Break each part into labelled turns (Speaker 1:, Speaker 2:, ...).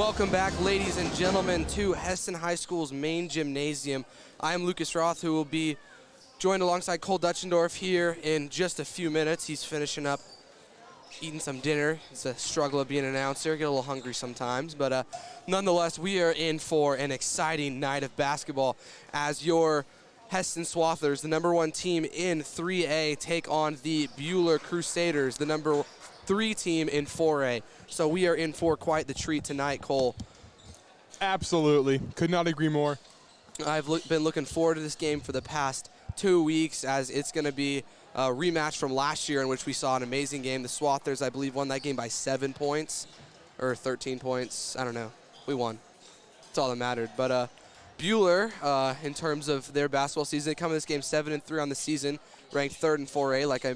Speaker 1: Welcome back, ladies and gentlemen, to Hesston High School's main gymnasium. I am Lucas Roth, who will be joined alongside Cole Dutchendorf here in just a few minutes. He's finishing up eating some dinner. It's a struggle of being an announcer. Get a little hungry sometimes, but nonetheless, we are in for an exciting night of basketball as your Hesston Swathers, the #1 team in 3A, take on the Buhler Crusaders, the #3 team in 4A. So we are in for quite the treat tonight, Cole.
Speaker 2: Absolutely. Could not agree more.
Speaker 1: I've been looking forward to this game for the past 2 weeks, as it's going to be a rematch from last year in which we saw an amazing game. The Swathers, I believe, won that game by 7 points or 13 points. I don't know. We won. That's all that mattered. But Buhler, in terms of their basketball season, they come in this game 7-3 on the season, ranked 3rd in 4A, like I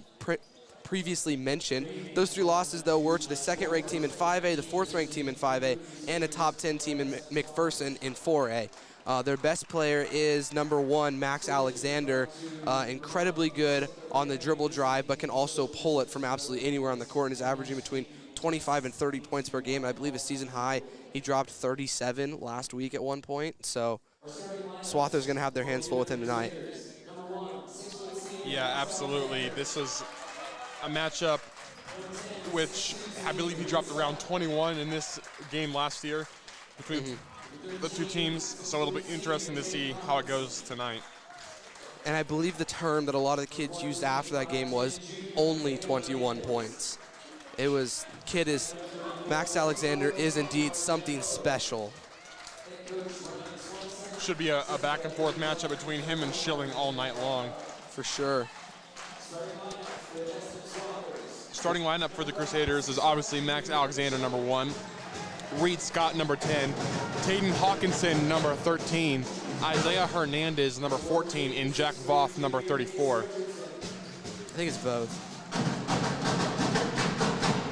Speaker 1: previously mentioned. Those 3 losses, though, were to the 2nd-ranked team in 5A, the 4th-ranked team in 5A, and a top 10 team in McPherson in 4A. Their best player is #1, Max Alexander, incredibly good on the dribble drive, but can also pull it from absolutely anywhere on the court, and is averaging between 25 and 30 points per game. I believe a season high, he dropped 37 last week at one point, so Swather's going to have their hands full with him tonight.
Speaker 2: Yeah, absolutely. This was a matchup which I believe he dropped around 21 in this game last year between the two teams, so it'll be interesting to see how it goes tonight.
Speaker 1: And I believe the term that a lot of the kids used after that game was only 21 points. It was, Max Alexander is indeed something special.
Speaker 2: Should be a back and forth matchup between him and Schilling all night long.
Speaker 1: For sure.
Speaker 2: Starting lineup for the Crusaders is obviously Max Alexander, #1, Reed Scott, #10, Tayden Hawkinson, #13, Isaiah Hernandez, #14, and Jack Voth, #34.
Speaker 1: I think it's both.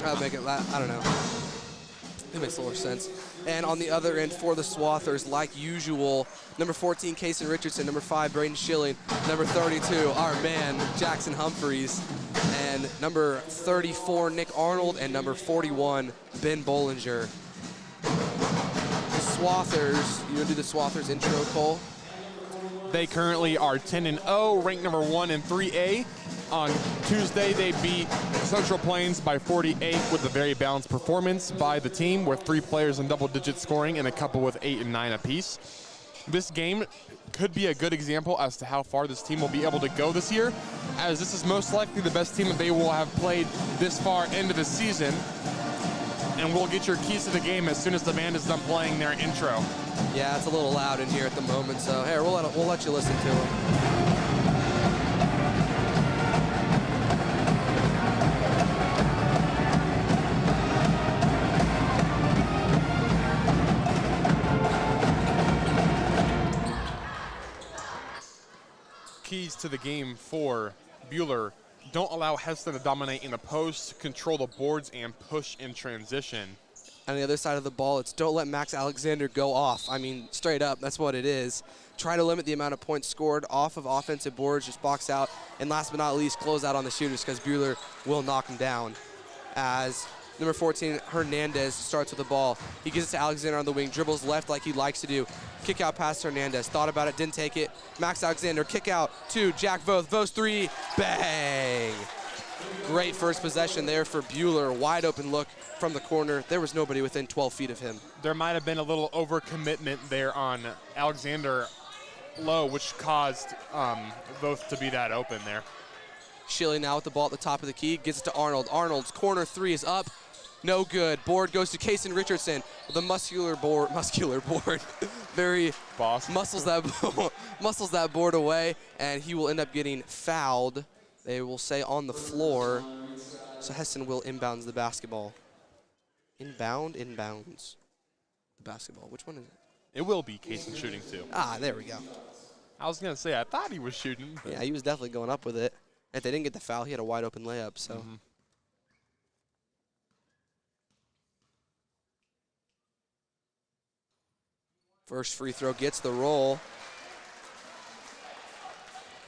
Speaker 1: I'll make it, I don't know. It makes a little sense. And on the other end for the Swathers, like usual, #14, Kason Richardson, #5, Braden Schilling, #32, our man, Jackson Humphreys, and #34, Nick Arnold, and #41, Ben Bollinger. The Swathers, you want to do the Swathers intro, Cole?
Speaker 2: They currently are 10-0, ranked #1 in 3A. On Tuesday, they beat Central Plains by 48 with a very balanced performance by the team, with 3 players in double-digit scoring and a couple with 8 and 9 apiece. This game could be a good example as to how far this team will be able to go this year, as this is most likely the best team that they will have played this far into the season. And we'll get your keys to the game as soon as the band is done playing their intro.
Speaker 1: Yeah, it's a little loud in here at the moment, so here, we'll let you listen to them.
Speaker 2: Keys to the game for Buhler: don't allow Hesston to dominate in the post, control the boards, and push in transition.
Speaker 1: On the other side of the ball, it's don't let Max Alexander go off. I mean, straight up, that's what it is. Try to limit the amount of points scored off of offensive boards, just box out, and last but not least, close out on the shooters, because Buhler will knock them down. As #14, Hernandez starts with the ball. He gives it to Alexander on the wing, dribbles left like he likes to do. Kick out past Hernandez, thought about it, didn't take it. Max Alexander, kick out to Jack Voth. Voth 3, bang! Great first possession there for Buhler. Wide open look from the corner. There was nobody within 12 feet of him.
Speaker 2: There might have been a little overcommitment there on Alexander low, which caused Voth to be that open there.
Speaker 1: Schilling now with the ball at the top of the key, gets it to Arnold. Arnold's corner 3 is up. No good. Board goes to Kason Richardson. The muscular board. Very
Speaker 2: boss.
Speaker 1: muscles that board away, and he will end up getting fouled. They will say on the floor. So Hesston will inbounds the basketball. Inbounds. The basketball. Which one is it?
Speaker 2: It will be Kason shooting too.
Speaker 1: Ah, there we go.
Speaker 2: I was gonna say I thought he was shooting.
Speaker 1: Yeah, he was definitely going up with it. If they didn't get the foul, he had a wide open layup. So. First free throw gets the roll.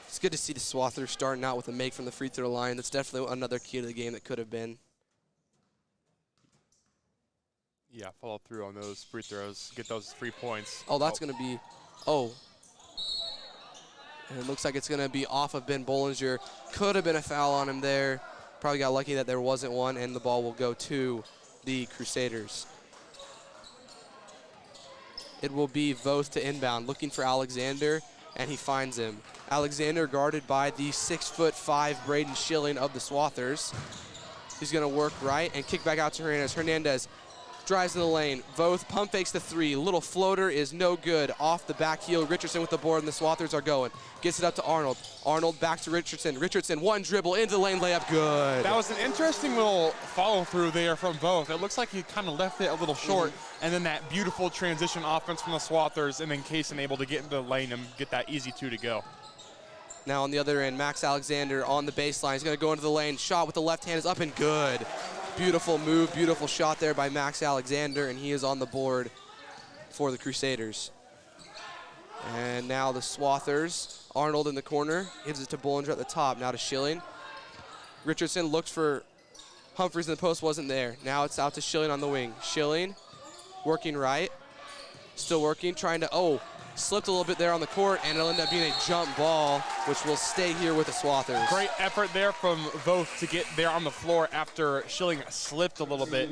Speaker 1: It's good to see the Swathers starting out with a make from the free throw line. That's definitely another key to the game that could have been.
Speaker 2: Yeah, follow through on those free throws, get those 3 points.
Speaker 1: Oh, that's going to be, oh. And it looks like it's going to be off of Ben Bollinger. Could have been a foul on him there. Probably got lucky that there wasn't one, and the ball will go to the Crusaders. It will be Voth to inbound, looking for Alexander, and he finds him. Alexander guarded by the 6'5" Braden Schilling of the Swathers. He's going to work right and kick back out to Hernandez. Hernandez drives in the lane. Voth pump fakes the three. Little floater is no good. Off the back heel. Richardson with the board, and the Swathers are going. Gets it up to Arnold. Arnold back to Richardson. Richardson, one dribble into the lane, layup, good.
Speaker 2: That was an interesting little follow through there from Voth. It looks like he kind of left it a little short, and then that beautiful transition offense from the Swathers, and then Kaysen able to get into the lane and get that easy two to go.
Speaker 1: Now on the other end, Max Alexander on the baseline. He's going to go into the lane. Shot with the left hand is up and good. Beautiful move, beautiful shot there by Max Alexander, and he is on the board for the Crusaders. And now the Swathers. Arnold in the corner, gives it to Bollinger at the top. Now to Schilling. Richardson looked for Humphreys in the post, wasn't there. Now it's out to Schilling on the wing. Schilling working right, still working, trying to, slipped a little bit there on the court, and it'll end up being a jump ball, which will stay here with the Swathers.
Speaker 2: Great effort there from Voth to get there on the floor after Schilling slipped a little bit,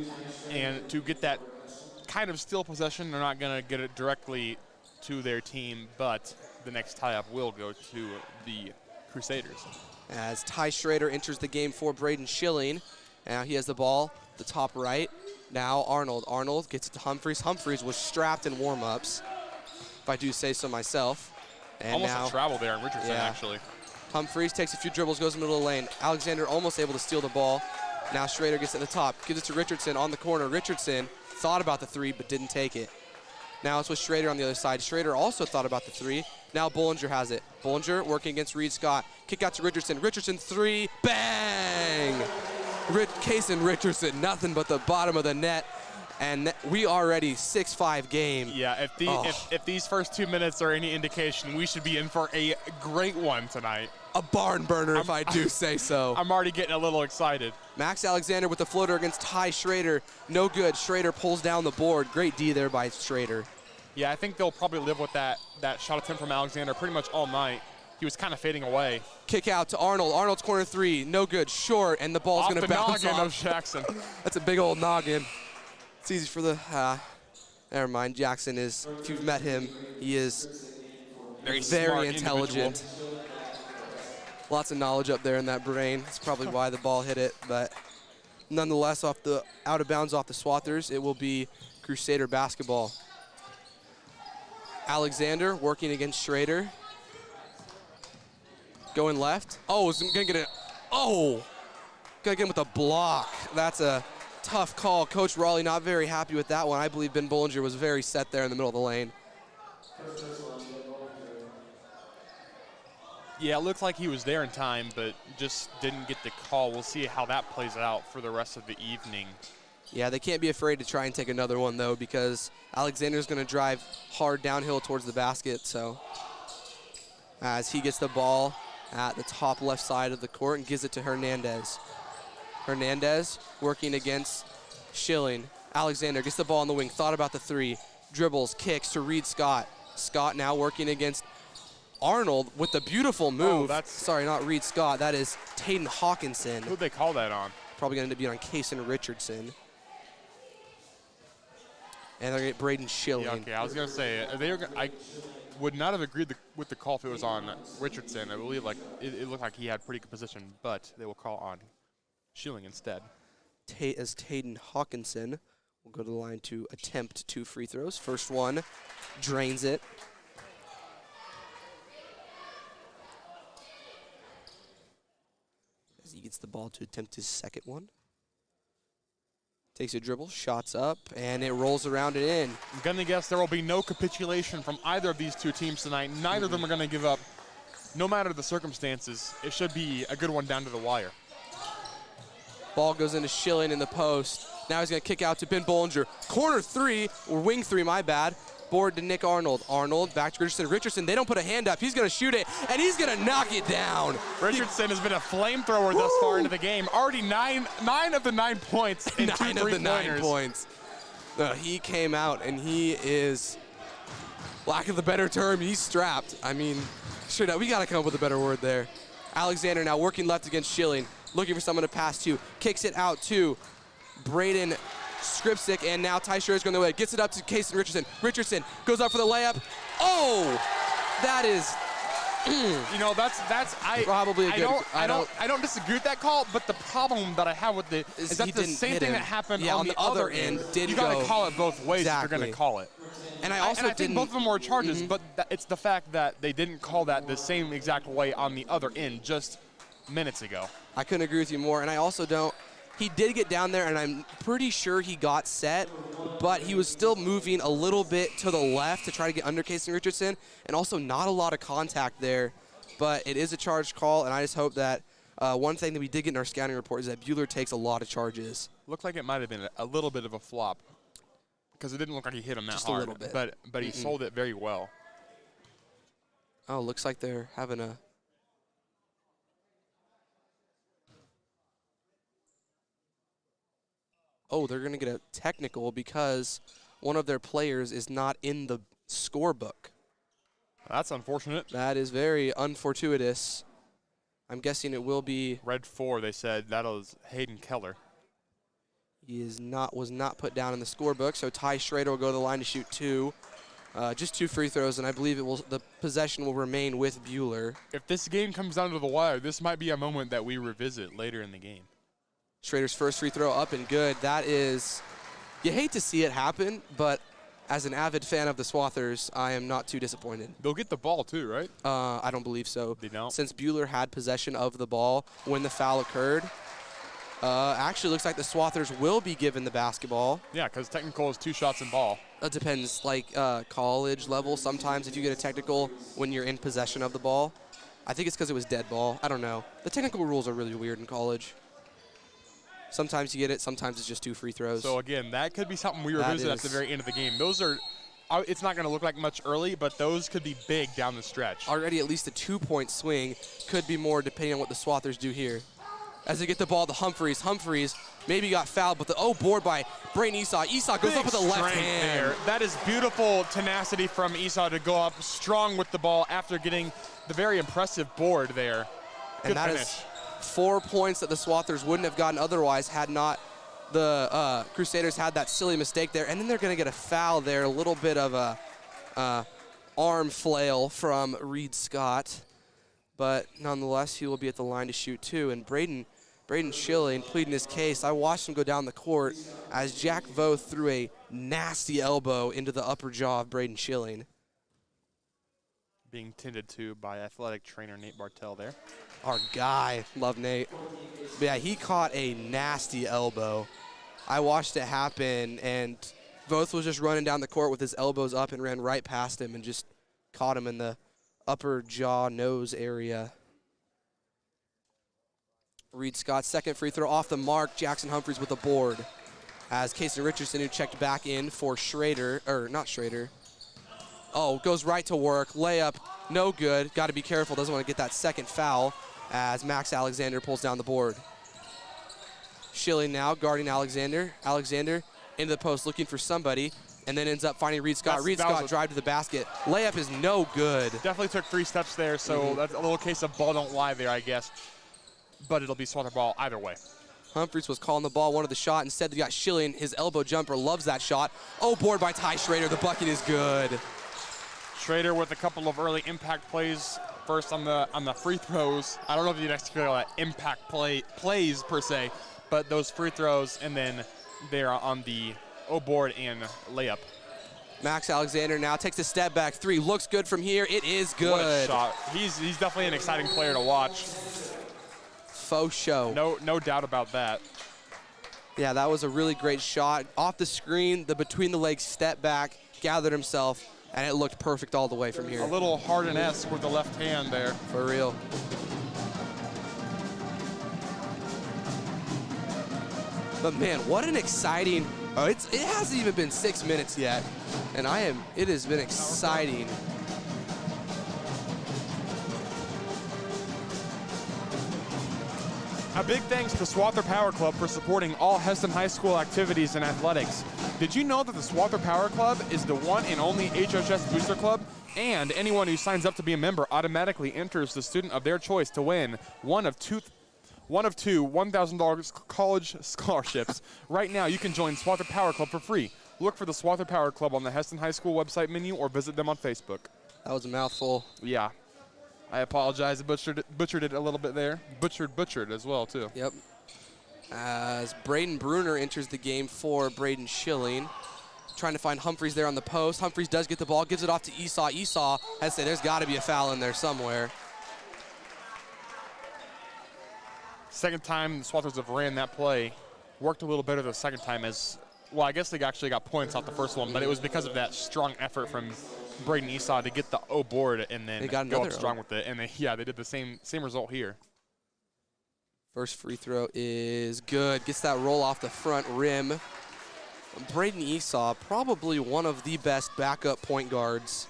Speaker 2: and to get that kind of still possession. They're not going to get it directly to their team, but the next tie-up will go to the Crusaders.
Speaker 1: As Ty Schrader enters the game for Braden Schilling. Now he has the ball, the top right. Now Arnold. Arnold gets it to Humphreys. Humphreys was strapped in warm-ups, if I do say so myself. And
Speaker 2: almost
Speaker 1: now,
Speaker 2: a travel there on Richardson, actually.
Speaker 1: Humphreys takes a few dribbles, goes in the middle of the lane. Alexander almost able to steal the ball. Now Schrader gets at the top, gives it to Richardson on the corner. Richardson thought about the three, but didn't take it. Now it's with Schrader on the other side. Schrader also thought about the three. Now Bollinger has it. Bollinger working against Reed Scott. Kick out to Richardson. Richardson three, bang! Kaysen Richardson, nothing but the bottom of the net. And we already 6-5 game.
Speaker 2: Yeah, if these first 2 minutes are any indication, we should be in for a great one tonight.
Speaker 1: A barn burner, if I do say so.
Speaker 2: I'm already getting a little excited.
Speaker 1: Max Alexander with the floater against Ty Schrader. No good. Schrader pulls down the board. Great D there by Schrader.
Speaker 2: Yeah, I think they'll probably live with that shot attempt from Alexander pretty much all night. He was kind of fading away.
Speaker 1: Kick out to Arnold. Arnold's corner three. No good. Short, and the ball's going to bounce
Speaker 2: off.
Speaker 1: off.
Speaker 2: Jackson.
Speaker 1: That's a big old noggin. It's easy for the, never mind. Jackson is, if you've met him, he is very intelligent. Lots of knowledge up there in that brain. That's probably why the ball hit it. But nonetheless, out of bounds off the Swathers, it will be Crusader basketball. Alexander working against Schrader. Going left. Oh, is going to get it. Oh, going to get him with a block. That's a tough call. Coach Raleigh not very happy with that one. I believe Ben Bollinger was very set there in the middle of the lane.
Speaker 2: Yeah, it looked like he was there in time, but just didn't get the call. We'll see how that plays out for the rest of the evening.
Speaker 1: Yeah, they can't be afraid to try and take another one, though, because Alexander's going to drive hard downhill towards the basket. So as he gets the ball at the top left side of the court and gives it to Hernandez. Hernandez working against Schilling. Alexander gets the ball on the wing, thought about the three, dribbles, kicks to Reed Scott. Scott now working against Arnold with the beautiful move. Sorry, not Reed Scott. That is Taden Hawkinson.
Speaker 2: Who'd they call that on?
Speaker 1: Probably going to end up being on Kaysen Richardson. And they're going to get Braden Schilling.
Speaker 2: Yeah, okay, I was going to say, I would not have agreed with the call if it was on Richardson. I believe it looked like he had pretty good position, but they will call on Schilling instead.
Speaker 1: As Taden Hawkinson will go to the line to attempt 2 free throws. First one, drains it. As he gets the ball to attempt his second one. Takes a dribble, shots up, and it rolls around and in.
Speaker 2: I'm going to guess there will be no capitulation from either of these two teams tonight. Neither of them are going to give up, no matter the circumstances. It should be a good one down to the wire.
Speaker 1: Ball goes into Schilling in the post. Now he's going to kick out to Ben Bollinger. Corner three, or wing three, my bad. Board to Nick Arnold. Arnold back to Richardson. Richardson, they don't put a hand up. He's going to shoot it, and he's going to knock it down.
Speaker 2: Richardson has been a flamethrower thus far into the game. Already 9 of the 9 points in 2
Speaker 1: 9 of the 9 points. No, he came out and he is, lack of the better term, he's strapped. I mean, straight up, we got to come up with a better word there. Alexander now working left against Schilling, looking for someone to pass to, kicks it out to Braden Skripsic, and now Ty Schrader's going the way, gets it up to Kason Richardson. Richardson goes up for the layup. Oh, that is,
Speaker 2: you know, that's
Speaker 1: probably a good.
Speaker 2: I don't disagree with that call, but the problem that I have with it is that the same thing that happened on the other end. You got to call it both ways if you're going to call it.
Speaker 1: And I also
Speaker 2: think both of them were charges, but it's the fact that they didn't call that the same exact way on the other end just minutes ago.
Speaker 1: I couldn't agree with you more, and I also don't. He did get down there, and I'm pretty sure he got set, but he was still moving a little bit to the left to try to get under Kason Richardson, and also not a lot of contact there. But it is a charged call, and I just hope that one thing that we did get in our scouting report is that Buhler takes a lot of charges.
Speaker 2: Looked like it might have been a little bit of a flop because it didn't look like he hit him that
Speaker 1: just
Speaker 2: hard.
Speaker 1: A little bit.
Speaker 2: But he sold it very well.
Speaker 1: Oh, looks like they're having a... Oh, they're going to get a technical because one of their players is not in the scorebook.
Speaker 2: That's unfortunate.
Speaker 1: That is very unfortuitous. I'm guessing it will be...
Speaker 2: Red 4, they said. That was Hayden Keller.
Speaker 1: He was not put down in the scorebook, so Ty Schrader will go to the line to shoot 2. Just 2 free throws, and I believe the possession will remain with Buhler.
Speaker 2: If this game comes down to the wire, this might be a moment that we revisit later in the game.
Speaker 1: Schrader's first free throw up and good. That is, you hate to see it happen, but as an avid fan of the Swathers, I am not too disappointed.
Speaker 2: They'll get the ball too, right?
Speaker 1: I don't believe so.
Speaker 2: They don't?
Speaker 1: Since Buhler had possession of the ball when the foul occurred. Actually, looks like the Swathers will be given the basketball.
Speaker 2: Yeah, because technical is 2 shots and ball.
Speaker 1: It depends, like college level. Sometimes if you get a technical when you're in possession of the ball. I think it's because it was dead ball. I don't know. The technical rules are really weird in college. Sometimes you get it, sometimes it's just 2 free throws.
Speaker 2: So again, that could be something we revisit at the very end of the game. Those are, it's not going to look like much early, but those could be big down the stretch.
Speaker 1: Already at least a 2-point swing, could be more depending on what the Swathers do here. As they get the ball to Humphreys. Humphreys maybe got fouled, but board by Braden Esau. Esau goes up with the left hand.
Speaker 2: There. That is beautiful tenacity from Esau to go up strong with the ball after getting the very impressive board there. Good
Speaker 1: and that
Speaker 2: finish.
Speaker 1: Is 4 points that the Swathers wouldn't have gotten otherwise had not the Crusaders had that silly mistake there. And then they're going to get a foul there, a little bit of a arm flail from Reed Scott. But nonetheless, he will be at the line to shoot 2. And Braden Schilling pleading his case. I watched him go down the court as Jack Voth threw a nasty elbow into the upper jaw of Braden Schilling.
Speaker 2: Being tended to by athletic trainer Nate Bartell there.
Speaker 1: Our guy, love Nate. But yeah, he caught a nasty elbow. I watched it happen, and Voth was just running down the court with his elbows up and ran right past him and just caught him in the upper jaw, nose area. Reed Scott's second free throw off the mark. Jackson Humphreys with the board. As Kason Richardson, who checked back in for Schrader, or not Schrader. Oh, goes right to work. Layup, no good. Got to be careful. Doesn't want to get that second foul as Max Alexander pulls down the board. Schilling now guarding Alexander. Alexander into the post looking for somebody and then ends up finding Reed Scott. Reed Scott drive to the basket. Layup is no good.
Speaker 2: Definitely took 3 steps there, so that's a little case of ball don't lie there, I guess. But it'll be Swather ball either way.
Speaker 1: Humphreys was calling the ball, wanted the shot. Instead, they got Schilling. His elbow jumper, loves that shot. Oh, board by Ty Schrader. The bucket is good.
Speaker 2: Schrader with a couple of early impact plays. First on the free throws. I don't know if you'd actually call that impact plays per se, but those free throws, and then they're on the board and layup.
Speaker 1: Max Alexander now takes a step back 3. Looks good from here. It is good.
Speaker 2: What a shot. He's definitely an exciting player to watch.
Speaker 1: Faux show.
Speaker 2: No doubt about that.
Speaker 1: Yeah, that was a really great shot. Off the screen, the between the legs step back, gathered himself, and it looked perfect all the way from here.
Speaker 2: A little Harden-esque with the left hand there.
Speaker 1: For real. But man, what an exciting, it hasn't even been 6 minutes yet, and it has been exciting.
Speaker 2: A big thanks to Swather Power Club for supporting all Hesston High School activities and athletics. Did you know that the Swather Power Club is the one and only HHS booster club? And anyone who signs up to be a member automatically enters the student of their choice to win one of two $1,000 college scholarships. Right now, you can join Swather Power Club for free. Look for the Swather Power Club on the Hesston High School website menu or visit them on Facebook. That
Speaker 1: was a mouthful.
Speaker 2: Yeah. I apologize. I butchered it a little bit there. Butchered as well, too.
Speaker 1: Yep. As Braden Bruner enters the game for Braden Schilling. Trying to find Humphreys there on the post. Humphreys does get the ball, gives it off to Esau. Esau has said there's got to be a foul in there somewhere.
Speaker 2: Second time the Swathers have ran that play. Worked a little better the second time as, well, I guess they actually got points off the first one, but it was because of that strong effort from Braden Esau to get the O board and then go up strong with it. And they did the same result here.
Speaker 1: First free throw is good. Gets that roll off the front rim. Braden Esau, probably one of the best backup point guards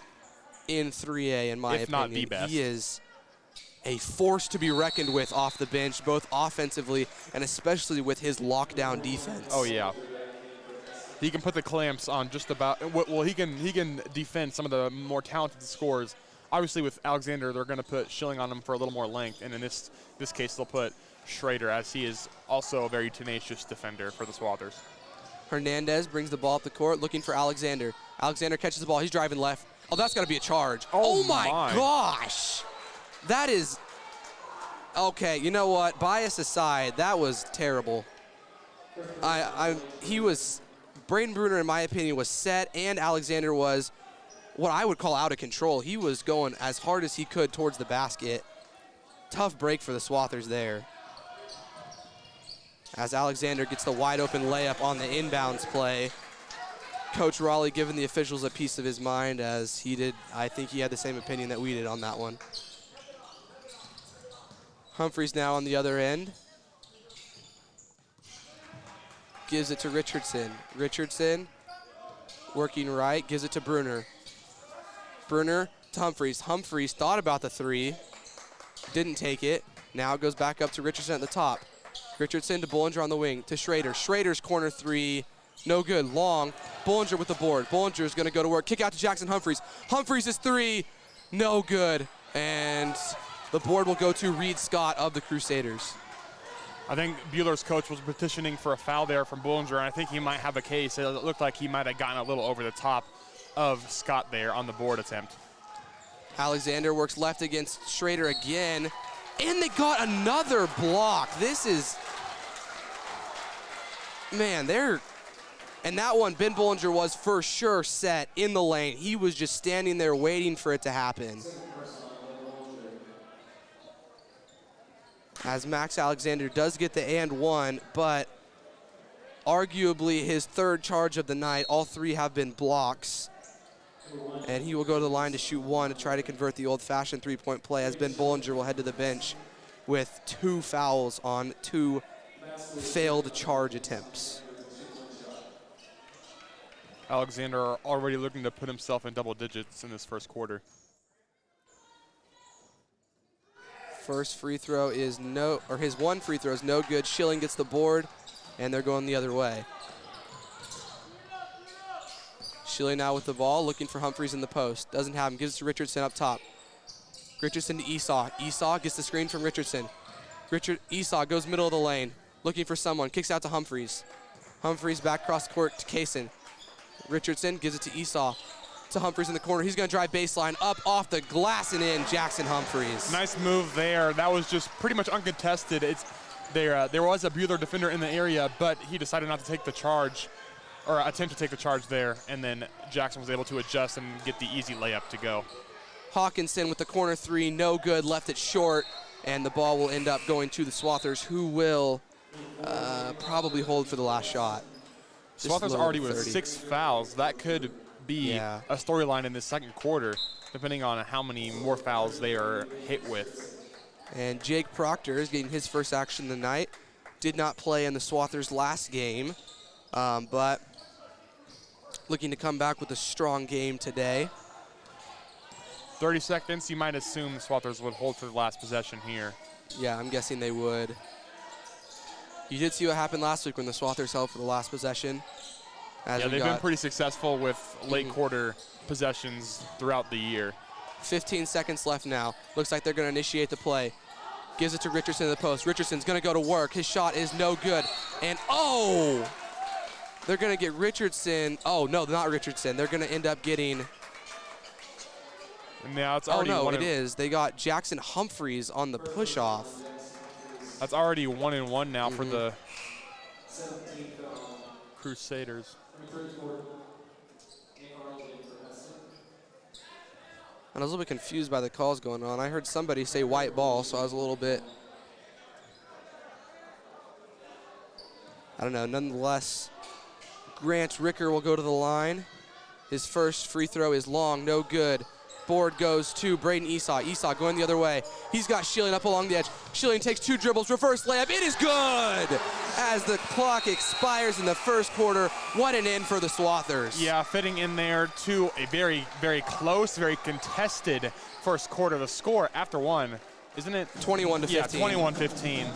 Speaker 1: in 3A, in my opinion.
Speaker 2: If not the best.
Speaker 1: He is a force to be reckoned with off the bench, both offensively and especially with his lockdown defense.
Speaker 2: Oh, yeah. He can put the clamps on just about, well, he can defend some of the more talented scorers. Obviously, with Alexander, they're going to put Schilling on him for a little more length, and in this case, they'll put Schrader, as he is also a very tenacious defender for the Swathers.
Speaker 1: Hernandez brings the ball up the court, looking for Alexander. Alexander catches the ball. He's driving left. Oh, that's got to be a charge. Oh my gosh. That is, okay, you know what? Bias aside, that was terrible. Braden Bruner, in my opinion, was set, and Alexander was what I would call out of control. He was going as hard as he could towards the basket. Tough break for the Swathers there. As Alexander gets the wide open layup on the inbounds play. Coach Raleigh giving the officials a piece of his mind, as he did. I think he had the same opinion that we did on that one. Humphreys now on the other end. Gives it to Richardson. Richardson working right, gives it to Bruner. Bruner to Humphreys. Humphreys thought about the three, didn't take it. Now it goes back up to Richardson at the top. Richardson to Buhler on the wing, to Schrader. Schrader's corner three, no good, long. Buhler with the board. Buhler is going to go to work. Kick out to Jackson Humphreys. Humphreys is three, no good. And the board will go to Reed Scott of the Crusaders.
Speaker 2: I think Buhler's coach was petitioning for a foul there from Buhler, and I think he might have a case. It looked like he might have gotten a little over the top of Scott there on the board attempt.
Speaker 1: Alexander works left against Schrader again, and they got another block. This is, man, and that one, Ben Buhler was for sure set in the lane. He was just standing there waiting for it to happen. As Max Alexander does get the and one, but arguably his third charge of the night. All three have been blocks. And he will go to the line to shoot one to try to convert the old-fashioned three-point play, as Ben Buhler will head to the bench with 2 fouls on 2 failed charge attempts.
Speaker 2: Alexander already looking to put himself in double digits in this first quarter.
Speaker 1: First free throw is no, or his one free throw is no good. Schilling gets the board, and they're going the other way. Schilling now with the ball, looking for Humphreys in the post. Doesn't have him, gives it to Richardson up top. Richardson to Esau. Esau gets the screen from Richardson. Esau goes middle of the lane, looking for someone, kicks out to Humphreys. Humphreys back across the court to Kaysen. Richardson gives it to Esau. To Humphreys in the corner. He's going to drive baseline up off the glass and in. Jackson Humphreys.
Speaker 2: Nice move there. That was just pretty much uncontested. There was a Buhler defender in the area, but he decided not to take the charge, or attempt to take the charge there, and then Jackson was able to adjust and get the easy layup to go.
Speaker 1: Hawkinson with the corner three, no good, left it short, and the ball will end up going to the Swathers, who will probably hold for the last shot.
Speaker 2: Swathers already with 6 fouls. That could be a storyline in this second quarter, depending on how many more fouls they are hit with.
Speaker 1: And Jake Proctor is getting his first action tonight. Did not play in the Swathers last game, but looking to come back with a strong game today.
Speaker 2: 30 seconds, you might assume the Swathers would hold for the last possession here.
Speaker 1: Yeah, I'm guessing they would. You did see what happened last week when the Swathers held for the last possession.
Speaker 2: Yeah, they've been pretty successful with late quarter possessions throughout the year.
Speaker 1: 15 seconds left now. Looks like they're going to initiate the play. Gives it to Richardson in the post. Richardson's going to go to work. His shot is no good. And oh! They're going to get Richardson. Oh, no, not Richardson. They're going to end up getting.
Speaker 2: Now it's already
Speaker 1: it is. They got Jackson Humphreys on the push-off.
Speaker 2: That's already 1-1 now for the Crusaders.
Speaker 1: And I was a little bit confused by the calls going on. I heard somebody say white ball, so I was a little bit, I don't know. Nonetheless, Grant Ricker will go to the line. His first free throw is long, no good. Board goes to Braden Esau. Esau going the other way. He's got Schilling up along the edge. Schilling takes 2 dribbles, reverse layup. It is good as the clock expires in the first quarter. What an end for the Swathers.
Speaker 2: Yeah, fitting in there to a very, very close, very contested first quarter. The score after one, isn't it?
Speaker 1: 21-15.
Speaker 2: Yeah, 21-15.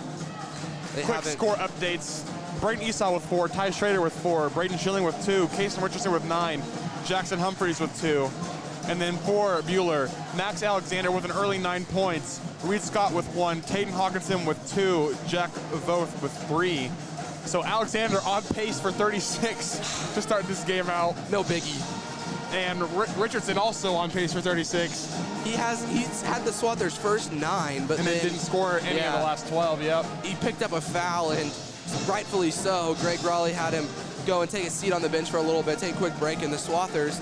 Speaker 2: Quick score updates. Braden Esau with 4, Ty Schrader with 4, Braden Schilling with 2, Kason Richardson with 9, Jackson Humphreys with 2. And then for Buhler, Max Alexander with an early 9 points, Reed Scott with 1, Taden Hawkinson with 2, Jack Voth with 3. So Alexander on pace for 36 to start this game out.
Speaker 1: No biggie.
Speaker 2: And Richardson also on pace for 36.
Speaker 1: He's had the Swathers' first 9, but
Speaker 2: then didn't score any of the last 12, yep.
Speaker 1: He picked up a foul, and rightfully so. Greg Raleigh had him go and take a seat on the bench for a little bit, take a quick break, and the Swathers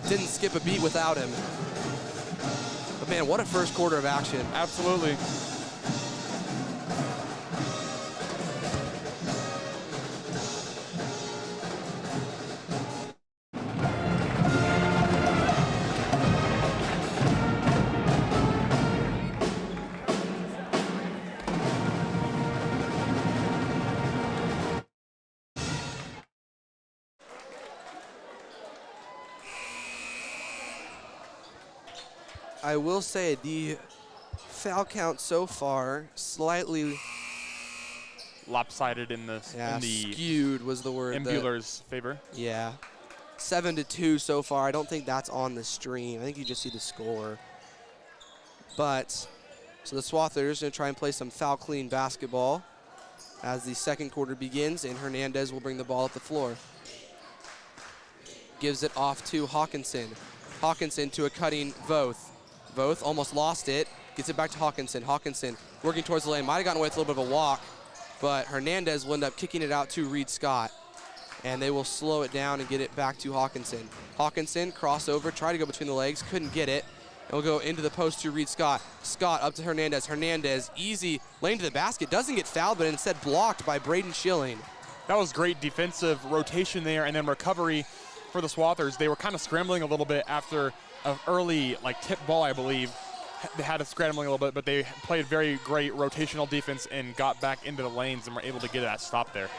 Speaker 1: didn't skip a beat without him. But man, what a first quarter of action.
Speaker 2: Absolutely.
Speaker 1: I will say the foul count so far slightly
Speaker 2: lopsided in this.
Speaker 1: Yeah, skewed was the word.
Speaker 2: In Buhler's favor.
Speaker 1: Yeah. 7-2 so far. I don't think that's on the stream. I think you just see the score. But, so the Swathers going to try and play some foul clean basketball as the second quarter begins, and Hernandez will bring the ball up the floor. Gives it off to Hawkinson. Hawkinson to a cutting Voth. Voth almost lost it. Gets it back to Hawkinson. Hawkinson working towards the lane. Might have gotten away with a little bit of a walk, but Hernandez will end up kicking it out to Reed Scott. And they will slow it down and get it back to Hawkinson. Hawkinson, crossover, try to go between the legs, couldn't get it. And will go into the post to Reed Scott. Scott up to Hernandez. Hernandez, easy lane to the basket. Doesn't get fouled, but instead blocked by Braden Schilling.
Speaker 2: That was great defensive rotation there, and then recovery for the Swathers. They were kind of scrambling a little bit after an early tip ball, I believe. They had it scrambling a little bit, but they played very great rotational defense and got back into the lanes and were able to get that stop there.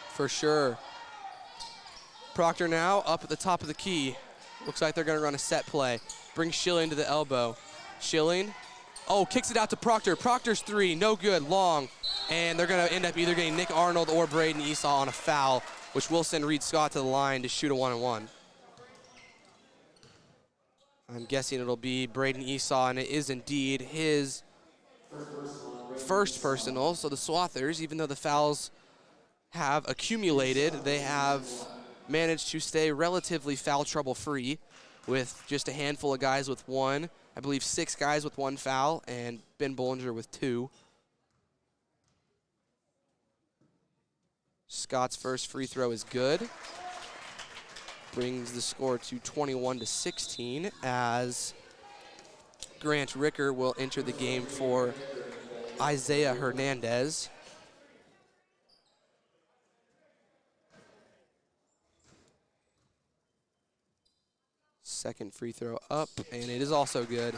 Speaker 1: For sure. Proctor now up at the top of the key. Looks like they're going to run a set play. Bring Schilling to the elbow. Schilling, kicks it out to Proctor. Proctor's 3, no good, long. And they're going to end up either getting Nick Arnold or Braden Esau on a foul, which will send Reed Scott to the line to shoot a 1-on-1. I'm guessing it'll be Braden Esau, and it is indeed his first personal. So the Swathers, even though the fouls have accumulated, they have managed to stay relatively foul trouble free with just a handful of guys with 1. I believe 6 guys with 1 foul, and Ben Bollinger with 2. Scott's first free throw is good. Brings the score to 21-16 as Grant Ricker will enter the game for Isaiah Hernandez. Second free throw up, and it is also good.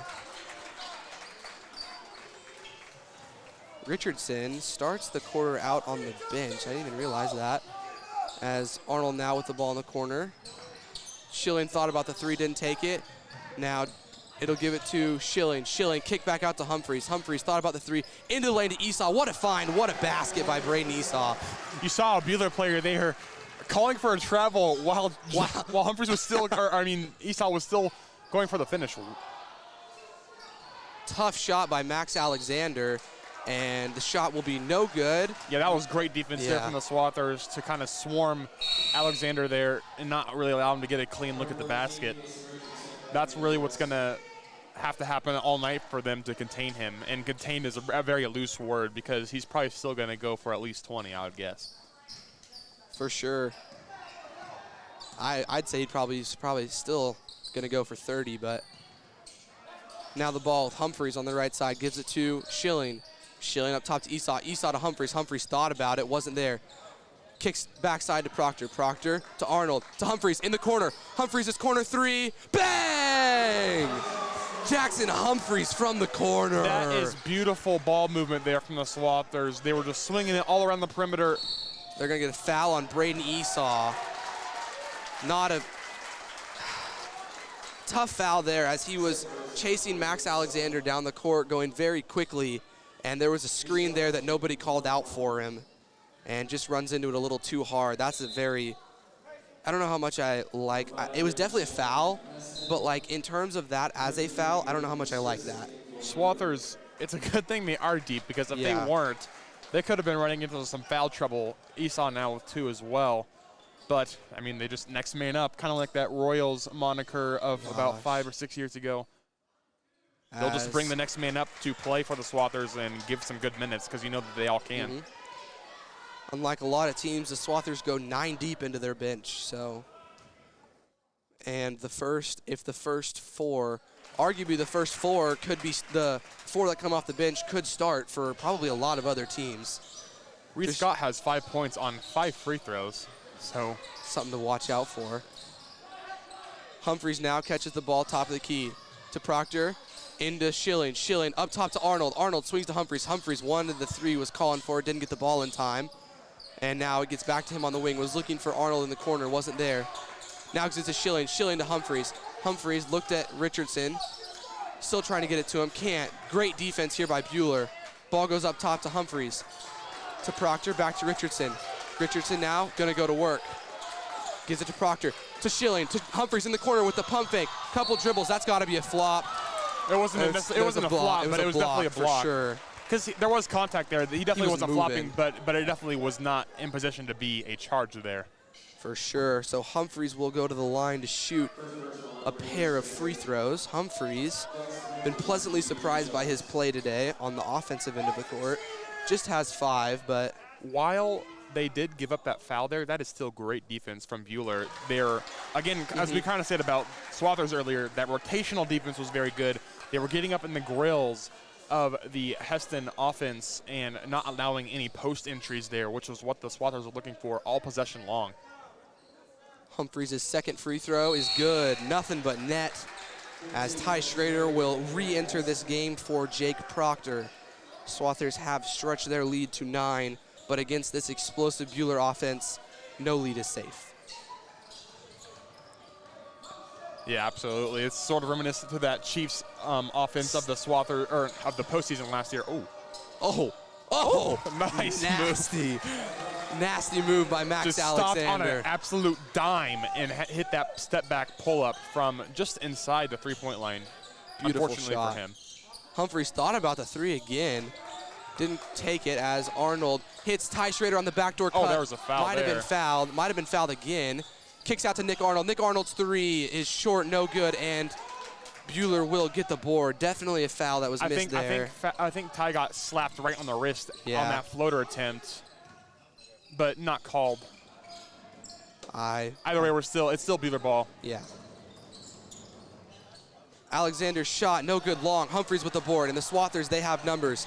Speaker 1: Richardson starts the quarter out on the bench. I didn't even realize that. As Arnold now with the ball in the corner. Schilling thought about the 3, didn't take it. Now it'll give it to Schilling. Schilling kick back out to Humphreys. Humphreys thought about the 3, into the lane to Esau. What a find, what a basket by Braden Esau.
Speaker 2: You saw a Buhler player there calling for a travel while Humphries was still, Esau was still going for the finish.
Speaker 1: Tough shot by Max Alexander, and the shot will be no good.
Speaker 2: Yeah, that was great defense there from the Swathers to kind of swarm Alexander there and not really allow him to get a clean look at the basket. That's really what's going to have to happen all night for them to contain him. And contain is a very loose word because he's probably still going to go for at least 20, I would guess.
Speaker 1: For sure. I'd say he's probably still going to go for 30, but now the ball with Humphries on the right side, gives it to Schilling. Schilling up top to Esau. Esau to Humphries. Humphries thought about it, wasn't there. Kicks backside to Proctor. Proctor to Arnold. To Humphries in the corner. Humphries is corner three. Bang! Jackson Humphries from the corner.
Speaker 2: That is beautiful ball movement there from the Swathers. They were just swinging it all around the perimeter.
Speaker 1: They're going to get a foul on Braden Esau. Not a tough foul there as he was chasing Max Alexander down the court, going very quickly. And there was a screen there that nobody called out for him and just runs into it a little too hard. That's a very, I don't know how much I like, it was definitely a foul, but like in terms of that as a foul, I don't know how much I like that.
Speaker 2: Swathers, it's a good thing they are deep because if they weren't, they could have been running into some foul trouble. Esau now with 2 as well. But, I mean, they just next man up, kind of like that Royals moniker of about 5 or 6 years ago. They'll just bring the next man up to play for the Swathers and give some good minutes because you know that they all can.
Speaker 1: Unlike a lot of teams, the Swathers go 9 deep into their bench. So, and if the first 4, arguably the first 4 could be the 4 that come off the bench could start for probably a lot of other teams.
Speaker 2: Reed Scott has 5 points on 5 free throws, so
Speaker 1: something to watch out for. Humphries now catches the ball top of the key to Proctor. Into Schilling. Schilling up top to Arnold. Arnold swings to Humphries. Humphries, 1 of the 3 was calling for it, didn't get the ball in time. And now it gets back to him on the wing. Was looking for Arnold in the corner, wasn't there. Now it's to Schilling. Schilling to Humphries. Humphries looked at Richardson. Still trying to get it to him. Can't. Great defense here by Buhler. Ball goes up top to Humphries. To Proctor, back to Richardson. Richardson now gonna go to work. Gives it to Proctor. To Schilling. To Humphries in the corner with the pump fake. Couple dribbles. That's got to be a flop.
Speaker 2: It wasn't a flop, but it was definitely a block.
Speaker 1: For sure.
Speaker 2: Because there was contact there. He definitely wasn't flopping, but it definitely was not in position to be a charge there.
Speaker 1: For sure. So Humphries will go to the line to shoot a pair of free throws. Humphries been pleasantly surprised by his play today on the offensive end of the court. Just has 5, but
Speaker 2: while they did give up that foul there, that is still great defense from Buhler. They're, again, as we kind of said about Swathers earlier, that rotational defense was very good. They were getting up in the grills of the Hesston offense and not allowing any post entries there, which was what the Swathers were looking for all possession long.
Speaker 1: Humphries' second free throw is good. Nothing but net as Ty Schrader will re-enter this game for Jake Proctor. Swathers have stretched their lead to 9, but against this explosive Buhler offense, no lead is safe.
Speaker 2: Yeah, absolutely. It's sort of reminiscent to that Chiefs offense of the Swather or of the postseason last year. Nice
Speaker 1: nasty, nasty move by Max
Speaker 2: just
Speaker 1: Alexander.
Speaker 2: Stopped on an absolute dime and hit that step back pull up from just inside the 3-point line.
Speaker 1: Beautiful
Speaker 2: unfortunately
Speaker 1: shot
Speaker 2: for him.
Speaker 1: Humphries thought about the 3 again. Didn't take it as Arnold hits Ty Schrader on the backdoor cut.
Speaker 2: Oh, there was a foul
Speaker 1: Might have been fouled. Might have been fouled again. Kicks out to Nick Arnold. Nick Arnold's 3 is short, no good, and Buhler will get the board. Definitely a foul that was missed there.
Speaker 2: I think Ty got slapped right on the wrist on that floater attempt, but not called. Either way, it's still Buhler ball.
Speaker 1: Yeah. Alexander's shot, no good long. Humphries with the board, and the Swathers, they have numbers.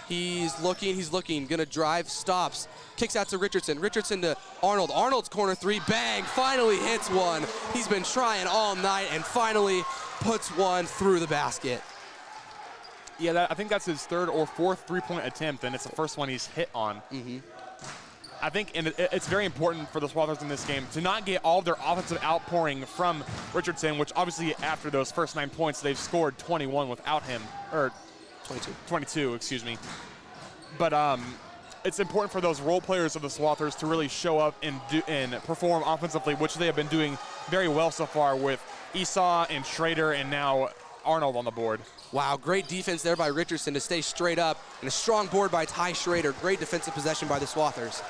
Speaker 1: He's looking, gonna drive, stops. Kicks out to Richardson. Richardson to Arnold. Arnold's corner 3, bang, finally hits one. He's been trying all night and finally puts one through the basket.
Speaker 2: Yeah, I think that's his 3rd or 4th 3-point attempt, and it's the first one he's hit on. I think it's very important for the Swathers in this game to not get all their offensive outpouring from Richardson, which obviously after those first 9 points, they've scored 21 without him, or 22, excuse me. But it's important for those role players of the Swathers to really show up and perform offensively, which they have been doing very well so far with Esau and Schrader and now Arnold on the board.
Speaker 1: Wow, great defense there by Richardson to stay straight up, and a strong board by Ty Schrader. Great defensive possession by the Swathers.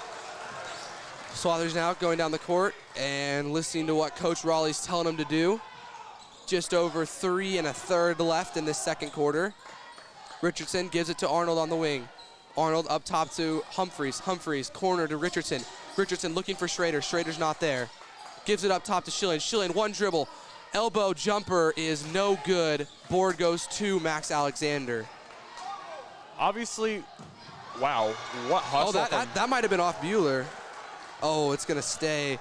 Speaker 1: Swathers now going down the court and listening to what Coach Raleigh's telling them to do. Just over 3 1/3 left in this second quarter. Richardson gives it to Arnold on the wing. Arnold up top to Humphreys. Humphreys, corner to Richardson. Richardson looking for Schrader. Schrader's not there. Gives it up top to Schilling. Schilling, one dribble. Elbow jumper is no good. Board goes to Max Alexander.
Speaker 2: Obviously, wow, what hustle.
Speaker 1: Oh, that might have been off Buhler. Oh, it's going to stay